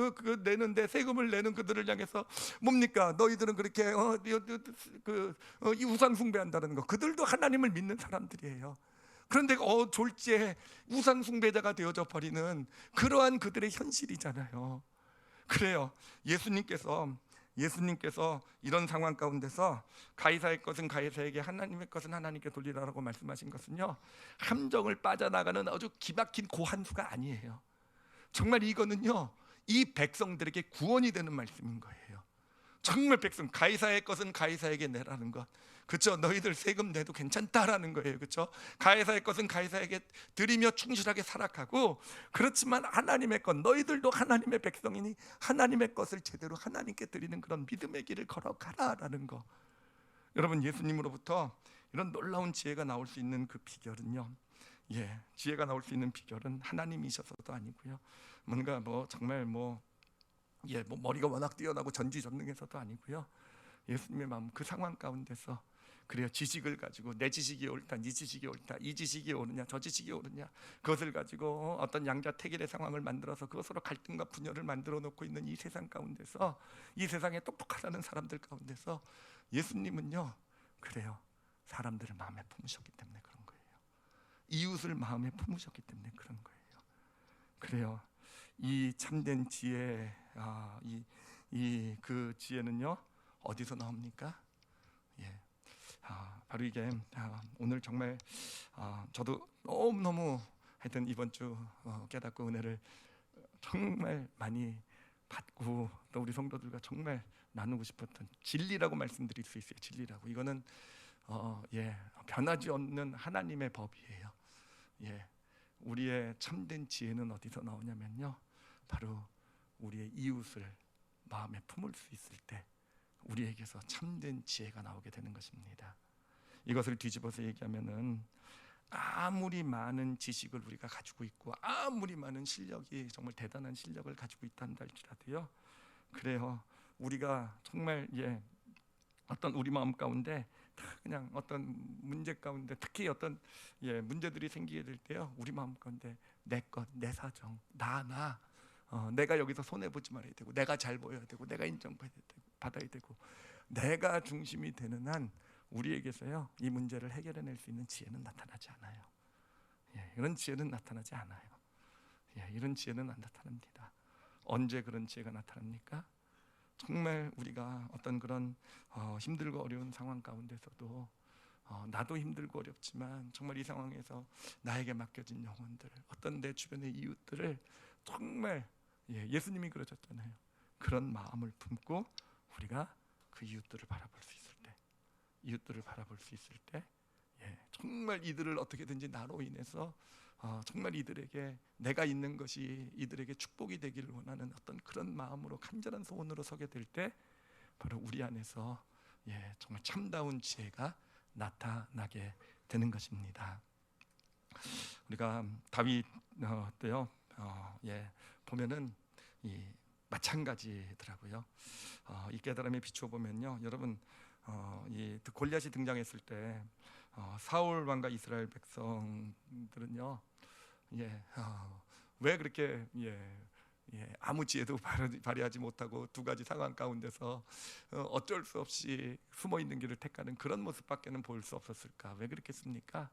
내는데, 세금을 내는 그들을 향해서 뭡니까? 너희들은 그렇게 이 우상 숭배한다는 거. 그들도 하나님을 믿는 사람들이에요. 그런데 졸지에 우상 숭배자가 되어져 버리는 그러한 그들의 현실이잖아요. 그래요. 예수님께서 이런 상황 가운데서 가이사의 것은 가이사에게, 하나님의 것은 하나님께 돌리라라고 말씀하신 것은요, 함정을 빠져나가는 아주 기막힌 고한수가 아니에요. 정말 이거는요, 이 백성들에게 구원이 되는 말씀인 거예요. 정말 백성, 가이사의 것은 가이사에게 내라는 것. 그렇죠? 너희들 세금 내도 괜찮다라는 거예요. 그렇죠? 가이사의 것은 가이사에게 드리며 충실하게 살아가고, 그렇지만 하나님의 것, 너희들도 하나님의 백성이니 하나님의 것을 제대로 하나님께 드리는 그런 믿음의 길을 걸어가라라는 거. 여러분, 예수님으로부터 이런 놀라운 지혜가 나올 수 있는 그 비결은요, 지혜가 나올 수 있는 비결은 하나님이셔서도 아니고요, 뭔가 정말 머리가 워낙 뛰어나고 전지전능해서도 아니고요, 예수님의 마음, 그 상황 가운데서 그래요, 지식을 가지고 내 지식이 옳다, 네 지식이 옳다, 이 지식이 옳으냐 저 지식이 옳으냐, 그것을 가지고 어떤 양자택일의 상황을 만들어서 그것으로 갈등과 분열을 만들어 놓고 있는 이 세상 가운데서, 이 세상에 똑똑하다는 사람들 가운데서 예수님은요, 그래요, 사람들을 마음에 품으셨기 때문에 그런 거예요. 이웃을 마음에 품으셨기 때문에 그런 거예요. 그래요, 이 참된 지혜, 그 지혜는요, 어디서 나옵니까? 바로 이게 오늘 정말 저도 너무너무 하여튼 이번 주 깨닫고 은혜를 정말 많이 받고, 또 우리 성도들과 정말 나누고 싶었던 진리라고 말씀드릴 수 있어요. 진리라고, 이거는 변하지 않는 하나님의 법이에요. 우리의 참된 지혜는 어디서 나오냐면요, 바로 우리의 이웃을 마음에 품을 수 있을 때 우리에게서 참된 지혜가 나오게 되는 것입니다. 이것을 뒤집어서 얘기하면은, 아무리 많은 지식을 우리가 가지고 있고 아무리 많은 실력이, 정말 대단한 실력을 가지고 있단다 할지라도요, 그래요, 우리가 정말 어떤 우리 마음 가운데 그냥 어떤 문제 가운데, 특히 어떤 문제들이 생기게 될 때요, 우리 마음 가운데 내 것, 내 사정, 내가 여기서 손해 보지 말아야 되고, 내가 잘 보여야 되고, 내가 인정받아야 되고, 내가 중심이 되는 한 우리에게서요, 이 문제를 해결해낼 수 있는 지혜는 나타나지 않아요. 이런 지혜는 나타나지 않아요. 이런 지혜는 안 나타납니다. 언제 그런 지혜가 나타납니까? 정말 우리가 어떤 그런 힘들고 어려운 상황 가운데서도, 나도 힘들고 어렵지만 정말 이 상황에서 나에게 맡겨진 영혼들, 어떤 내 주변의 이웃들을 정말, 예수님이 그러셨잖아요. 그런 마음을 품고 우리가 그 이웃들을 바라볼 수 있을 때, 정말 이들을 어떻게든지 나로 인해서 정말 이들에게 내가 있는 것이 이들에게 축복이 되기를 원하는 어떤 그런 마음으로, 간절한 소원으로 서게 될 때, 바로 우리 안에서 정말 참다운 지혜가 나타나게 되는 것입니다. 우리가 다윗 때요, 보면은 마찬가지더라고요. 이 깨달음에 비추어 보면요, 여러분, 이 골리앗이 등장했을 때 사울 왕과 이스라엘 백성들은요, 왜 그렇게 아무 지혜도 발휘하지 못하고 두 가지 상황 가운데서 어쩔 수 없이 숨어 있는 길을 택하는 그런 모습밖에는 보일 수 없었을까? 왜 그렇겠습니까?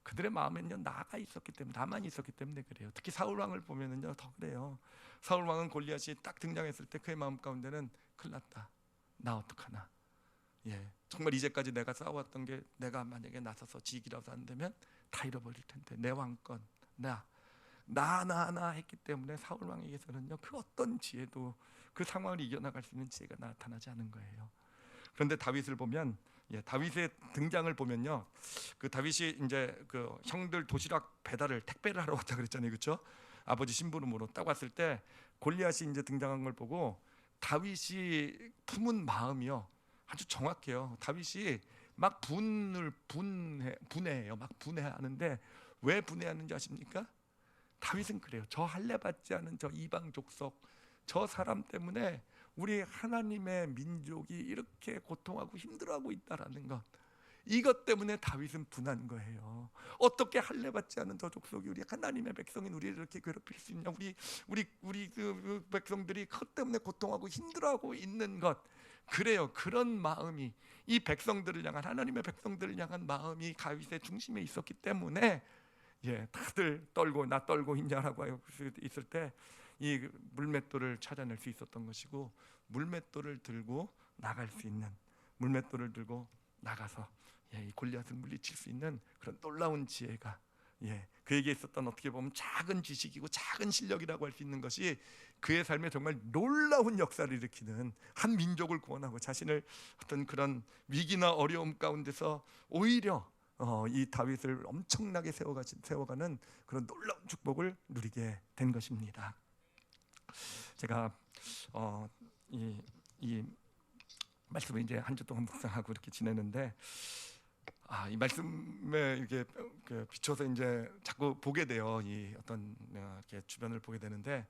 그들의 마음에는요, 나가 있었기 때문에, 나만이 있었기 때문에 그래요. 특히 사울 왕을 보면은요 더 그래요. 사울 왕은 골리앗이 딱 등장했을 때 그의 마음 가운데는 큰일 났다. 나 어떡하나. 예, 정말 이제까지 내가 싸워왔던 게 내가 만약에 나서서 지기라도 안 되면 다 잃어버릴 텐데 내 왕권 나 했기 때문에 사울 왕에게서는요 그 어떤 지혜도 그 상황을 이겨나갈 수 있는 지혜가 나타나지 않은 거예요. 그런데 다윗을 보면 다윗의 등장을 보면요 그 다윗이 이제 그 형들 도시락 배달을 택배를 하러 왔다 그랬잖아요, 그렇죠? 아버지 심부름으로 딱 왔을 때 골리앗이 이제 등장한 걸 보고 다윗이 품은 마음이요 아주 정확해요. 다윗이 막 분해해요. 막 분해하는데 왜 분해하는지 아십니까? 다윗은 그래요. 저 할례 받지 않은 저 이방 족속 저 사람 때문에 우리 하나님의 민족이 이렇게 고통하고 힘들어하고 있다라는 것, 이것 때문에 다윗은 분한 거예요. 어떻게 할례 받지 않은 저 족속이 우리 하나님의 백성인 우리를 이렇게 괴롭힐 수 있냐? 우리 그 백성들이 그것 때문에 고통하고 힘들어하고 있는 것. 그래요. 그런 마음이 이 백성들을 향한 하나님의 백성들을 향한 마음이 다윗의 중심에 있었기 때문에 다들 떨고 나 떨고 있냐라고 있을 때 이 물맷돌을 찾아낼 수 있었던 것이고 물맷돌을 들고 나갈 수 있는 물맷돌을 들고 나가서 이 골리앗을 물리칠 수 있는 그런 놀라운 지혜가 그에게 있었던 어떻게 보면 작은 지식이고 작은 실력이라고 할 수 있는 것이 그의 삶에 정말 놀라운 역사를 일으키는 한 민족을 구원하고 자신을 어떤 그런 위기나 어려움 가운데서 오히려 이 다윗을 엄청나게 세워가는 그런 놀라운 축복을 누리게 된 것입니다. 제가 이 말씀을 이제 한 주 동안 묵상하고 이렇게 지내는데 이 말씀에 이렇게 비춰서 이제 자꾸 보게 돼요. 이 어떤 이렇게 주변을 보게 되는데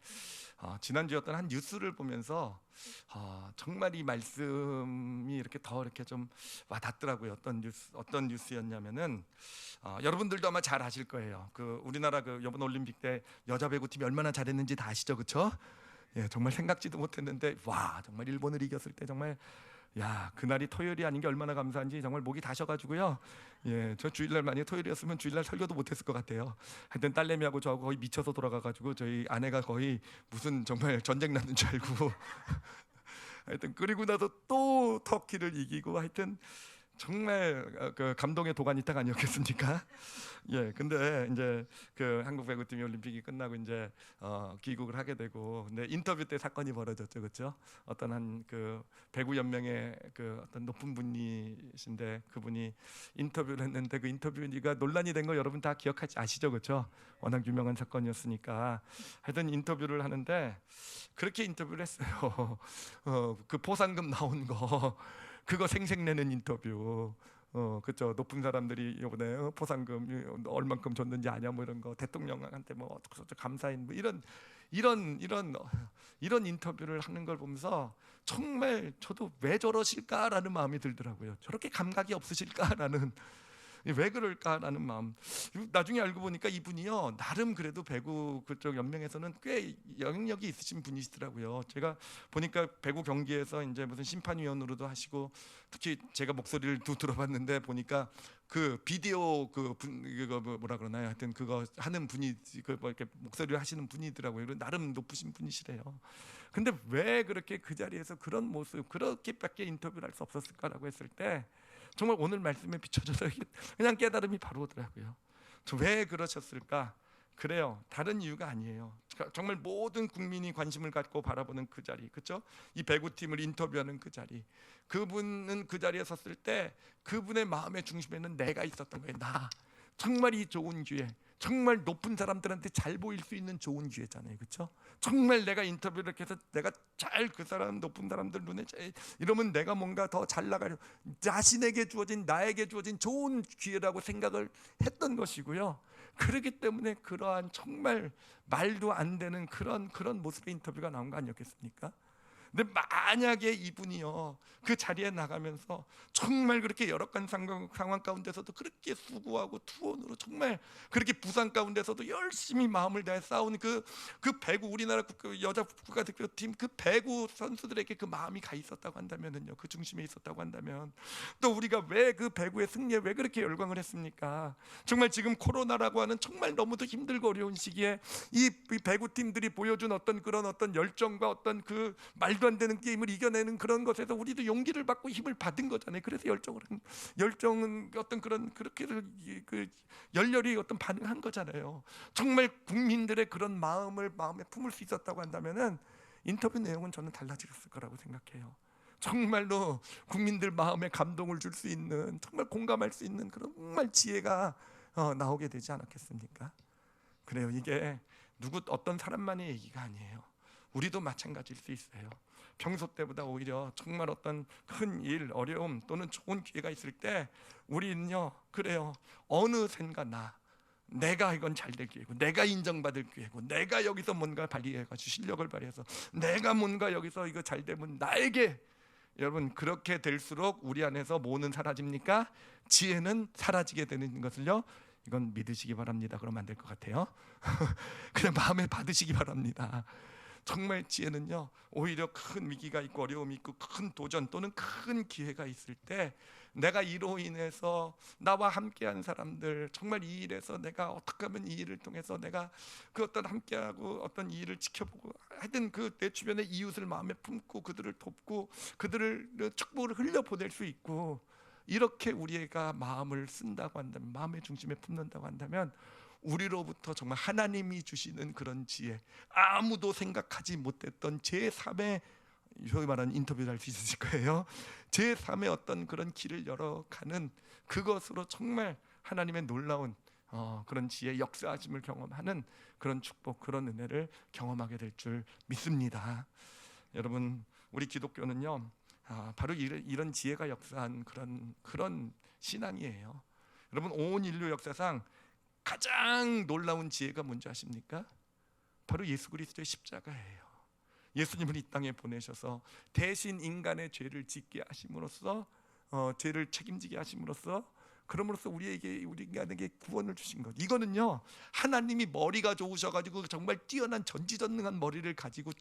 지난주에 어떤 한 뉴스를 보면서 정말 이 말씀이 이렇게 더 이렇게 좀 와닿더라고요. 어떤 뉴스였냐면은 여러분들도 아마 잘 아실 거예요. 그 우리나라 그 이번 올림픽 때 여자 배구팀이 얼마나 잘했는지 다 아시죠, 그렇죠? 정말 생각지도 못했는데 정말 일본을 이겼을 때 정말 그날이 토요일이 아닌 게 얼마나 감사한지 정말 목이 다셔가지고요. 저 주일날 만약에 토요일이었으면 주일날 설교도 못했을 것 같아요. 하여튼 딸내미하고 저하고 거의 미쳐서 돌아가가지고 저희 아내가 거의 무슨 정말 전쟁 났는 줄 알고 하여튼 그리고 나서 또 터키를 이기고 하여튼 정말 그 감동의 도가니탕 아니었겠습니까? 근데 이제 그 한국 배구팀이 올림픽이 끝나고 이제 귀국을 하게 되고, 근데 인터뷰 때 사건이 벌어졌죠, 그렇죠? 어떤 한 그 배구 연맹의 그 어떤 높은 분이신데 그분이 인터뷰를 했는데 그 인터뷰가 논란이 된 거 여러분 다 기억하지 아시죠, 그렇죠? 워낙 유명한 사건이었으니까. 하여튼 인터뷰를 하는데 그렇게 인터뷰를 했어요. 그 포상금 나온 거. 그거 생색내는 인터뷰. 그죠? 높은 사람들이 이번에 포상금 얼만큼 줬는지 아냐 뭐 이런 거, 대통령한테 뭐 어떻게 감사인 뭐 이런 인터뷰를 하는 걸 보면서 정말 저도 왜 저러실까라는 마음이 들더라고요. 저렇게 감각이 없으실까라는, 왜 그럴까라는 마음. 나중에 알고 보니까 이분이요 나름 그래도 배구 그쪽 연맹에서는 꽤 영향력이 있으신 분이시더라고요. 제가 보니까 배구 경기에서 이제 무슨 심판위원으로도 하시고, 특히 제가 목소리를 들어봤는데 보니까 그 비디오 그거 뭐라 그러나요? 하여튼 그거 하는 분이 뭐 이렇게 목소리를 하시는 분이더라고요. 나름 높으신 분이시래요. 근데 왜 그렇게 그 자리에서 그런 모습 그렇게밖에 인터뷰를 할 수 없었을까라고 했을 때 정말 오늘 말씀에 비춰져서 그냥 깨달음이 바로 오더라고요. 왜 그러셨을까? 그래요. 다른 이유가 아니에요. 정말 모든 국민이 관심을 갖고 바라보는 그 자리, 그렇죠? 이 배구팀을 인터뷰하는 그 자리. 그분은 그 자리에 섰을 때 그분의 마음의 중심에는 내가 있었던 거예요. 나. 정말 이 좋은 기회, 정말 높은 사람들한테 잘 보일 수 있는 좋은 기회잖아요, 그렇죠? 정말 내가 인터뷰를 해서 내가 잘 그 사람 높은 사람들 눈에 이러면 내가 뭔가 더 잘 나가려, 나에게 주어진 좋은 기회라고 생각을 했던 것이고요. 그렇기 때문에 그러한 정말 말도 안 되는 그런 모습의 인터뷰가 나온 거 아니었겠습니까? 근데 만약에 이분이요 그 자리에 나가면서 정말 그렇게 열악한 상황 가운데서도 그렇게 수고하고 투혼으로 정말 그렇게 부상 가운데서도 열심히 마음을 다해 싸우는 그 배구, 우리나라 여자 국가대표팀 그 배구 선수들에게 그 마음이 가 있었다고 한다면은요, 그 중심에 있었다고 한다면 또 우리가 왜 그 배구의 승리에 왜 그렇게 열광을 했습니까? 정말 지금 코로나라고 하는 정말 너무도 힘들고 어려운 시기에 이 배구팀들이 보여준 어떤 그런 어떤 열정과 어떤 그 말도 말도 안 되는 게임을 이겨내는 그런 것에서 우리도 용기를 받고 힘을 받은 거잖아요. 그래서 열정은 어떤 그런 그렇게 그 열렬히 어떤 반응한 거잖아요. 정말 국민들의 그런 마음에 품을 수 있었다고 한다면은 인터뷰 내용은 저는 달라졌을 거라고 생각해요. 정말로 국민들 마음에 감동을 줄 수 있는, 정말 공감할 수 있는 그런 정말 지혜가 나오게 되지 않았겠습니까? 그래요. 이게 어떤 사람만의 얘기가 아니에요. 우리도 마찬가지일 수 있어요. 평소 때보다 오히려 정말 어떤 큰 일, 어려움 또는 좋은 기회가 있을 때 우리는요, 그래요, 어느샌가 내가 이건 잘 될 기회고, 내가 인정받을 기회고, 내가 여기서 뭔가 발휘해가지고 실력을 발휘해서 내가 뭔가 여기서 이거 잘 되면 나에게, 여러분 그렇게 될수록 우리 안에서 뭐는 사라집니까? 지혜는 사라지게 되는 것을요, 이건 믿으시기 바랍니다. 그러면 안 될 것 같아요. 그냥 마음에 받으시기 바랍니다. 정말 지혜는요, 오히려 큰 위기가 있고 어려움이 있고 큰 도전 또는 큰 기회가 있을 때 내가 이로 인해서 나와 함께한 사람들, 정말 이 일에서 내가 어떻게 하면 이 일을 통해서 내가 그 어떤 함께하고 어떤 이 일을 지켜보고 하여튼 그 내 주변의 이웃을 마음에 품고 그들을 돕고 그들을 축복을 흘려보낼 수 있고, 이렇게 우리가 마음을 쓴다고 한다면, 마음의 중심에 품는다고 한다면 우리로부터 정말 하나님이 주시는 그런 지혜, 아무도 생각하지 못했던 제3의, 소위 말하는 인터뷰를 할 수 있으실 거예요. 제3의 어떤 그런 길을 열어가는, 그것으로 정말 하나님의 놀라운 그런 지혜, 역사하심을 경험하는 그런 축복, 그런 은혜를 경험하게 될 줄 믿습니다. 여러분, 우리 기독교는요, 바로 이런 지혜가 역사한 그런 신앙이에요. 여러분, 온 인류 역사상 가장 놀라운 지혜가 뭔지 아십니까? 바로 예수 그리스도의 십자가예요. 예수님을 이 땅에 보내셔서 대신 인간의 죄를 짓게 하심으로써, 죄를 책임지게 하심으로써, 그럼으로써 우리 인간에게 구원을 주신 것. 이거는요, 하나님이 머리가 좋으셔가지고 정말 뛰어난 전지전능한 머리를 가지고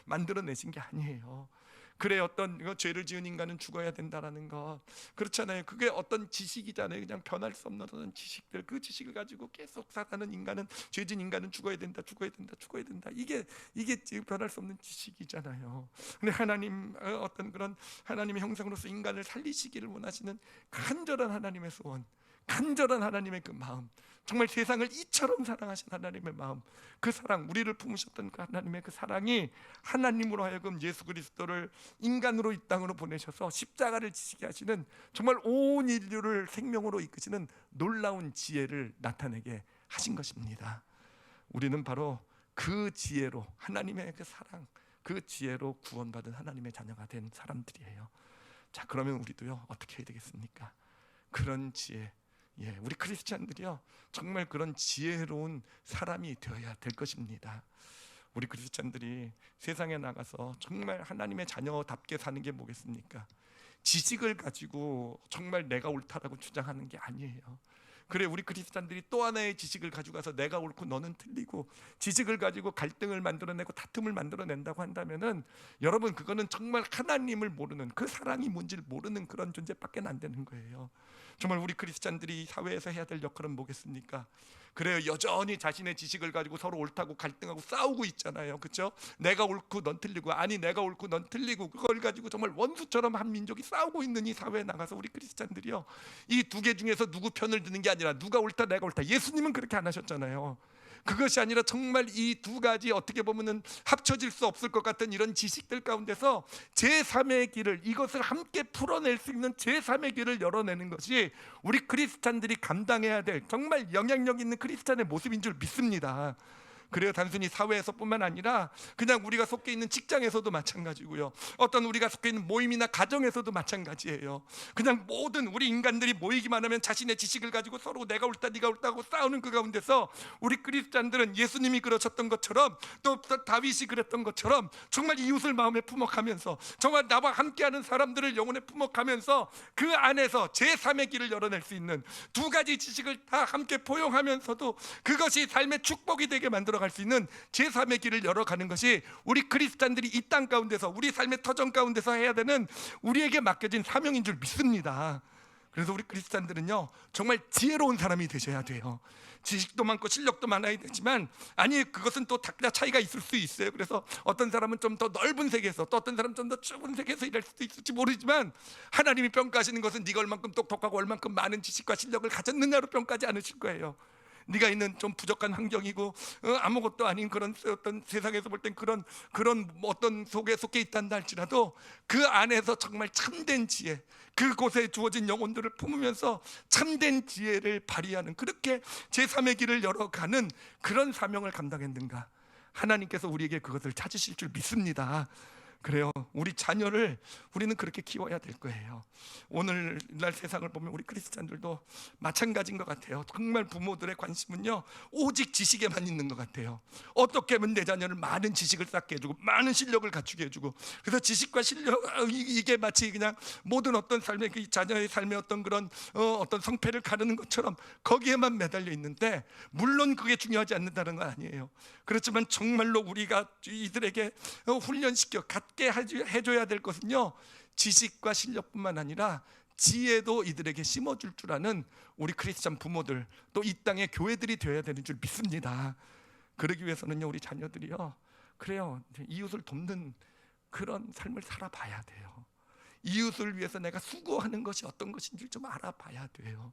만들어내신 게 아니에요. 그래, 어떤 죄를 지은 인간은 죽어야 된다라는 것, 그렇잖아요. 그게 어떤 지식이잖아요. 그냥 변할 수 없는 어떤 지식들, 그 지식을 가지고 계속 살아가는 인간은, 죄진 인간은 죽어야 된다. 이게 변할 수 없는 지식이잖아요. 근데 하나님, 어떤 그런 하나님의 형상으로서 인간을 살리시기를 원하시는 간절한 하나님의 소원, 간절한 하나님의 그 마음, 정말 세상을 이처럼 사랑하신 하나님의 마음, 그 사랑, 우리를 품으셨던 그 하나님의 그 사랑이 하나님으로 하여금 예수 그리스도를 인간으로 이 땅으로 보내셔서 십자가를 지시게 하시는, 정말 온 인류를 생명으로 이끄시는 놀라운 지혜를 나타내게 하신 것입니다. 우리는 바로 그 지혜로, 하나님의 그 사랑, 그 지혜로 구원받은 하나님의 자녀가 된 사람들이에요. 자, 그러면 우리도요, 어떻게 해야 되겠습니까? 그런 지혜, 우리 크리스찬들이요, 정말 그런 지혜로운 사람이 되어야 될 것입니다. 우리 크리스찬들이 세상에 나가서 정말 하나님의 자녀답게 사는 게 뭐겠습니까? 지식을 가지고 정말 내가 옳다라고 주장하는 게 아니에요. 그래, 우리 크리스찬들이 또 하나의 지식을 가지고 가서 내가 옳고 너는 틀리고, 지식을 가지고 갈등을 만들어내고 다툼을 만들어낸다고 한다면은, 여러분, 그거는 정말 하나님을 모르는, 그 사랑이 뭔지를 모르는 그런 존재밖에 안 되는 거예요. 정말 우리 크리스찬들이 사회에서 해야 될 역할은 뭐겠습니까? 그래요, 여전히 자신의 지식을 가지고 서로 옳다고 갈등하고 싸우고 있잖아요. 그렇죠? 내가 옳고 넌 틀리고, 아니 내가 옳고 넌 틀리고, 그걸 가지고 정말 원수처럼 한 민족이 싸우고 있는 이 사회에 나가서 우리 크리스찬들이요, 이 두 개 중에서 누구 편을 드는 게 아니라 누가 옳다 내가 옳다, 예수님은 그렇게 안 하셨잖아요. 그것이 아니라 정말 이 두 가지, 어떻게 보면은 합쳐질 수 없을 것 같은 이런 지식들 가운데서 제3의 길을, 이것을 함께 풀어낼 수 있는 제3의 길을 열어내는 것이 우리 크리스찬들이 감당해야 될 정말 영향력 있는 크리스찬의 모습인 줄 믿습니다. 그래요, 단순히 사회에서뿐만 아니라 그냥 우리가 속해 있는 직장에서도 마찬가지고요, 어떤 우리가 속해 있는 모임이나 가정에서도 마찬가지예요. 그냥 모든 우리 인간들이 모이기만 하면 자신의 지식을 가지고 서로 내가 옳다 네가 옳다고 싸우는 그 가운데서 우리 크리스찬들은 예수님이 그러셨던 것처럼, 또 다윗이 그랬던 것처럼 정말 이웃을 마음에 품어가면서, 정말 나와 함께하는 사람들을 영혼에 품어가면서 그 안에서 제3의 길을 열어낼 수 있는, 두 가지 지식을 다 함께 포용하면서도 그것이 삶의 축복이 되게 만들어 갈 수 있는 제3의 길을 열어가는 것이 우리 크리스찬들이 이 땅 가운데서, 우리 삶의 터전 가운데서 해야 되는 우리에게 맡겨진 사명인 줄 믿습니다. 그래서 우리 크리스찬들은요 정말 지혜로운 사람이 되셔야 돼요. 지식도 많고 실력도 많아야 되지만, 아니 그것은 또 각자 차이가 있을 수 있어요. 그래서 어떤 사람은 좀 더 넓은 세계에서, 또 어떤 사람은 좀 더 좁은 세계에서 일할 수도 있을지 모르지만, 하나님이 평가하시는 것은 네가 얼만큼 똑똑하고 얼만큼 많은 지식과 실력을 가졌느냐로 평가하지 않으실 거예요. 네가 있는 좀 부족한 환경이고 아무것도 아닌 그런 어떤 세상에서 볼 땐 그런 어떤 속에 속해 있단다 할지라도, 그 안에서 정말 참된 지혜, 그곳에 주어진 영혼들을 품으면서 참된 지혜를 발휘하는, 그렇게 제3의 길을 열어가는 그런 사명을 감당했는가, 하나님께서 우리에게 그것을 찾으실 줄 믿습니다. 그래요. 우리 자녀를 우리는 그렇게 키워야 될 거예요. 오늘날 세상을 보면 우리 크리스찬들도 마찬가지인 것 같아요. 정말 부모들의 관심은요 오직 지식에만 있는 것 같아요. 어떻게 하면 내 자녀를 많은 지식을 쌓게 해주고 많은 실력을 갖추게 해주고, 그래서 지식과 실력, 이게 마치 그냥 모든 어떤 삶의, 그 자녀의 삶의 어떤 그런 어떤 성패를 가르는 것처럼 거기에만 매달려 있는데, 물론 그게 중요하지 않는다는 건 아니에요. 그렇지만 정말로 우리가 이들에게 훈련시켜 갖게 해줘야 될 것은요, 지식과 실력뿐만 아니라 지혜도 이들에게 심어줄 줄 아는 우리 크리스찬 부모들, 또 이 땅의 교회들이 되어야 되는 줄 믿습니다. 그러기 위해서는요 우리 자녀들이요, 그래요, 이웃을 돕는 그런 삶을 살아봐야 돼요. 이웃을 위해서 내가 수고하는 것이 어떤 것인지 좀 알아봐야 돼요.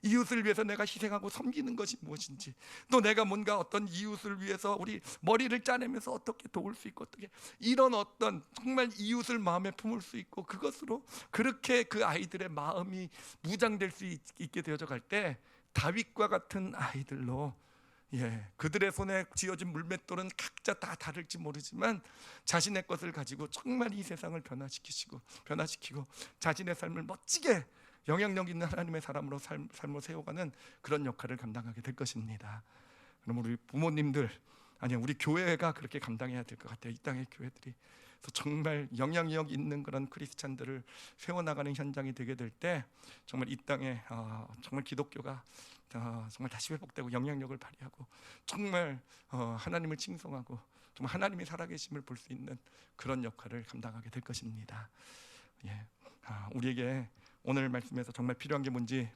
이웃을 위해서 내가 희생하고 섬기는 것이 무엇인지, 또 내가 뭔가 어떤 이웃을 위해서 우리 머리를 짜내면서 어떻게 도울 수 있고, 어떻게 이런 어떤 정말 이웃을 마음에 품을 수 있고, 그것으로 그렇게 그 아이들의 마음이 무장될 수 있게 되어져 갈 때, 다윗과 같은 아이들로, 그들의 손에 쥐어진 물맷돌은 각자 다 다를지 모르지만 자신의 것을 가지고 정말 이 세상을 변화시키고 자신의 삶을 멋지게 영향력 있는 하나님의 사람으로 삶을 세워가는 그런 역할을 감당하게 될 것입니다. 그럼 우리 부모님들, 아니 우리 교회가 그렇게 감당해야 될 것 같아요. 이 땅의 교회들이. 그래서 정말 영향력 있는 그런 크리스찬들을 세워나가는 현장이 되게 될 때, 정말 이 땅에 정말 기독교가 정말 다시 회복되고 영향력을 발휘하고, 정말 하나님을 칭송하고 정말 하나님이 살아계심을 볼 수 있는 그런 역할을 감당하게 될 것입니다. 우리에게 오늘 말씀에서 정말 필요한 게 뭔지,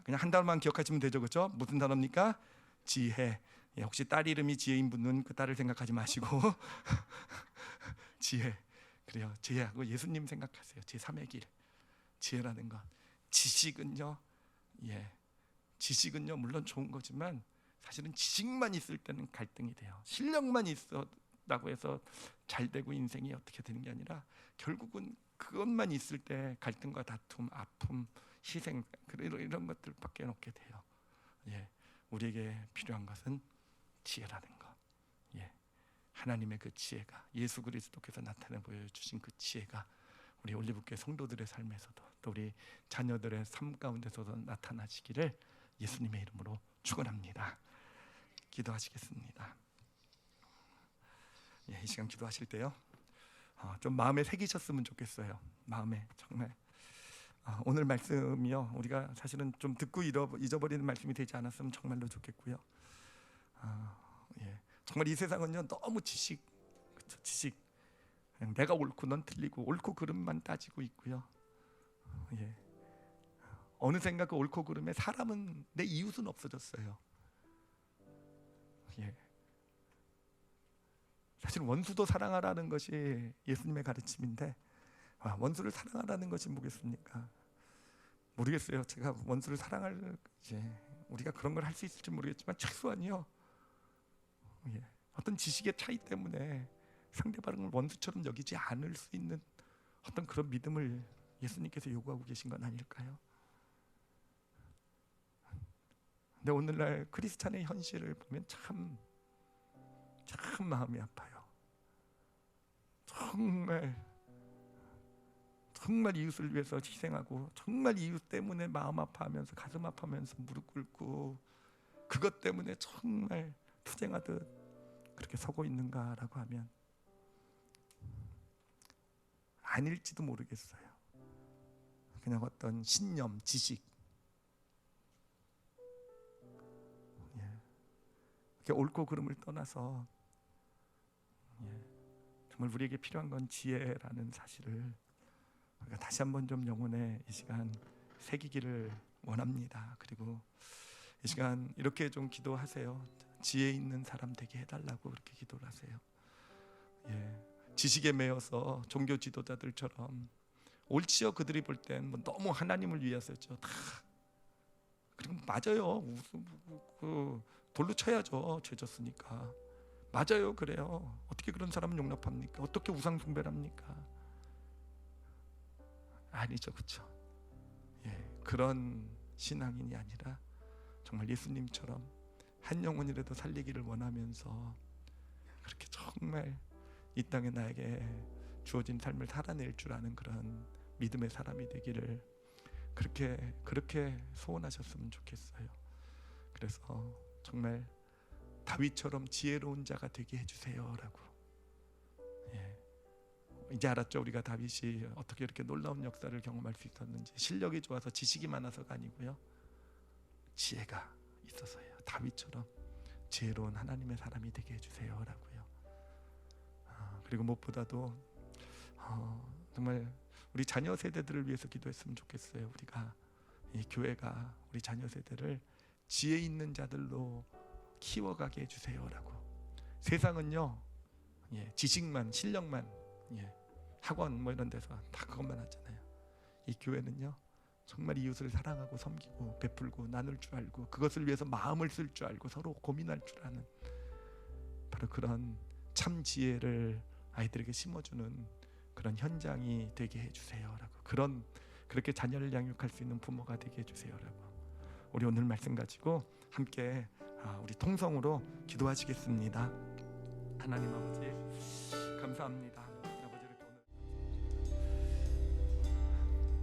그냥 한 단어만 기억하시면 되죠, 그렇죠? 무슨 단어입니까? 지혜. 혹시 딸 이름이 지혜인 분은 그 딸을 생각하지 마시고 지혜. 그래요. 지혜하고 예수님 생각하세요. 제3의 길. 지혜라는 것. 지식은요, 지식은요 물론 좋은 거지만 사실은 지식만 있을 때는 갈등이 돼요. 실력만 있었다고 해서 잘 되고 인생이 어떻게 되는 게 아니라, 결국은 그것만 있을 때 갈등과 다툼, 아픔, 희생, 이런 것들밖에 없게 돼요. 우리에게 필요한 것은 지혜라는 것. 하나님의 그 지혜가, 예수 그리스도께서 나타내 보여주신 그 지혜가 우리 올리브교회 성도들의 삶에서도, 또 우리 자녀들의 삶 가운데서도 나타나시기를 예수님의 이름으로 축원합니다. 기도하시겠습니다. 이 시간 기도하실 때요, 좀 마음에 새기셨으면 좋겠어요. 마음에 정말 오늘 말씀이요, 우리가 사실은 좀 듣고 잊어버리는 말씀이 되지 않았으면 정말로 좋겠고요. 정말 이 세상은요 너무 지식, 그냥 내가 옳고 넌 틀리고 옳고 그름만 따지고 있고요. 어느샌가 그 옳고 그름에 사람은, 내 이웃은 없어졌어요. 사실 원수도 사랑하라는 것이 예수님의 가르침인데, 원수를 사랑하라는 것이 뭐겠습니까? 모르겠어요. 제가 원수를 사랑할, 우리가 그런 걸 할 수 있을지 모르겠지만 최소한이요, 어떤 지식의 차이 때문에 상대방을 원수처럼 여기지 않을 수 있는 어떤 그런 믿음을 예수님께서 요구하고 계신 건 아닐까요? 근데 오늘날 크리스찬의 현실을 보면 참 마음이 아파요. 정말 이웃을 위해서 희생하고, 정말 이웃 때문에 마음 아파하면서, 가슴 아파하면서 무릎 꿇고, 그것 때문에 정말 투쟁하듯 그렇게 서고 있는가라고 하면 아닐지도 모르겠어요. 그냥 어떤 신념, 지식, 이렇게 옳고 그름을 떠나서 정말 우리에게 필요한 건 지혜라는 사실을 우리가 다시 다시 한번 좀 영혼에 이 시간 새기기를 원합니다. 그리고 이 시간 이렇게 좀 기도하세요. 지혜 있는 사람 되게 해달라고 그렇게 기도를 하세요. 지식에 매여서 종교 지도자들처럼 옳지요. 그들이 볼 땐 뭐 너무 하나님을 위해서죠. 다 그리고 맞아요. 돌로 쳐야죠. 죄 졌으니까. 맞아요. 그래요. 어떻게 그런 사람은 용납합니까? 어떻게 우상 숭배를 합니까? 아니죠. 그렇죠? 그런 신앙인이 아니라 정말 예수님처럼 한 영혼이라도 살리기를 원하면서 그렇게 정말 이 땅에 나에게 주어진 삶을 살아낼 줄 아는 그런 믿음의 사람이 되기를 그렇게 소원하셨으면 좋겠어요. 그래서 정말 다윗처럼 지혜로운 자가 되게 해주세요라고. 이제 알았죠. 우리가 다윗이 어떻게 이렇게 놀라운 역사를 경험할 수 있었는지. 실력이 좋아서 지식이 많아서가 아니고요, 지혜가 있어서요. 다윗처럼 지혜로운 하나님의 사람이 되게 해주세요라고요. 그리고 무엇보다도 정말 우리 자녀 세대들을 위해서 기도했으면 좋겠어요. 우리가 이 교회가 우리 자녀 세대를 지혜 있는 자들로 키워가게 해주세요라고. 세상은요, 지식만, 실력만, 학원 뭐 이런 데서 다 그것만 하잖아요. 이 교회는요, 정말 이웃을 사랑하고 섬기고 베풀고 나눌 줄 알고 그것을 위해서 마음을 쓸 줄 알고 서로 고민할 줄 아는 바로 그런 참 지혜를 아이들에게 심어주는 그런 현장이 되게 해주세요라고. 그렇게 자녀를 양육할 수 있는 부모가 되게 해주세요라고. 우리 오늘 말씀 가지고 함께 우리 통성으로 기도하시겠습니다. 하나님 아버지 감사합니다.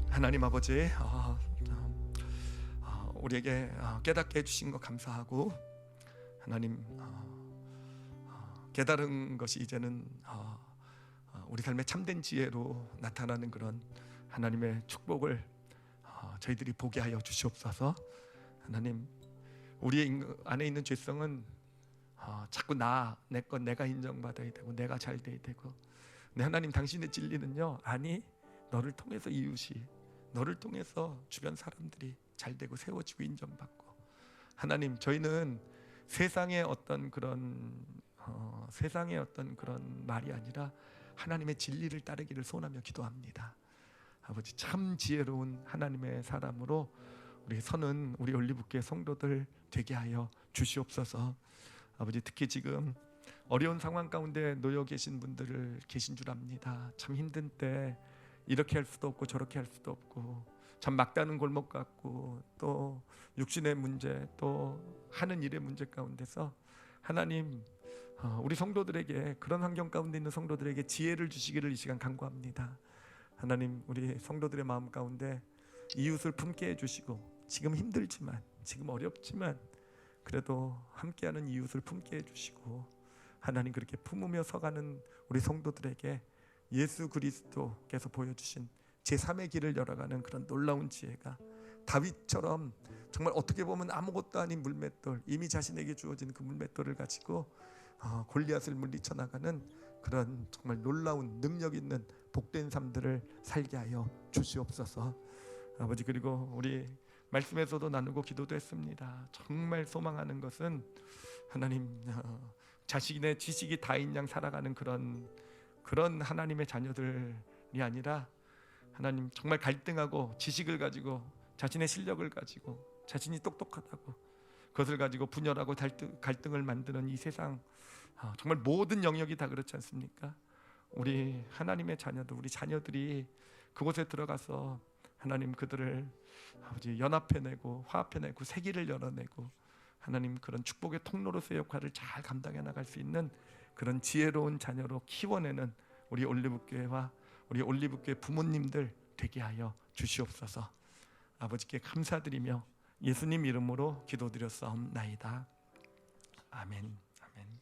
하나님 아버지 우리에게 깨닫게 해주신 것 감사하고, 하나님 깨달은 것이 이제는 우리 삶의 참된 지혜로 나타나는 그런 하나님의 축복을 저희들이 보게 하여 주시옵소서. 하나님, 우리 안에 있는 죄성은 자꾸 내 것 내가 인정받아야 되고 내가 잘 돼야 되고, 근데 하나님 당신의 진리는요, 아니 너를 통해서 이웃이, 너를 통해서 주변 사람들이 잘 되고 세워지고 인정받고. 하나님, 저희는 세상의 어떤 그런 말이 아니라 하나님의 진리를 따르기를 소원하며 기도합니다. 아버지, 참 지혜로운 하나님의 사람으로 우리 서는 우리 올리브교회 성도들 되게 하여 주시옵소서. 아버지, 특히 지금 어려운 상황 가운데 놓여 계신 분들을 계신 줄 압니다. 참 힘든 때 이렇게 할 수도 없고 저렇게 할 수도 없고, 참 막다른 골목 같고, 또 육신의 문제, 또 하는 일의 문제 가운데서 하나님, 우리 성도들에게, 그런 환경 가운데 있는 성도들에게 지혜를 주시기를 이 시간 간구합니다. 하나님, 우리 성도들의 마음 가운데 이웃을 품게 해주시고, 지금 힘들지만, 지금 어렵지만 그래도 함께하는 이웃을 품게 해주시고, 하나님, 그렇게 품으며 서가는 우리 성도들에게 예수 그리스도께서 보여주신 제3의 길을 열어가는 그런 놀라운 지혜가 다윗처럼 정말 어떻게 보면 아무것도 아닌 물맷돌, 이미 자신에게 주어진 그 물맷돌을 가지고 골리앗을 물리쳐 나가는 그런 정말 놀라운 능력 있는 복된 삶들을 살게 하여 주시옵소서. 아버지, 그리고 우리 말씀에서도 나누고 기도도 했습니다. 정말 소망하는 것은 하나님, 자신의 지식이 다인 양 살아가는 그런 하나님의 자녀들이 아니라, 하나님, 정말 갈등하고 지식을 가지고 자신의 실력을 가지고 자신이 똑똑하다고 그것을 가지고 분열하고 갈등을 만드는 이 세상, 정말 모든 영역이 다 그렇지 않습니까? 우리 하나님의 자녀들, 우리 자녀들이 그곳에 들어가서 하나님, 그들을 아버지 연합해내고 화합해내고 세기를 열어내고, 하나님, 그런 축복의 통로로서의 역할을 잘 감당해 나갈 수 있는 그런 지혜로운 자녀로 키워내는 우리 올리브교회와 우리 올리브교회 부모님들 되게 하여 주시옵소서. 아버지께 감사드리며 예수님 이름으로 기도드렸사옵나이다. 아멘. 아멘.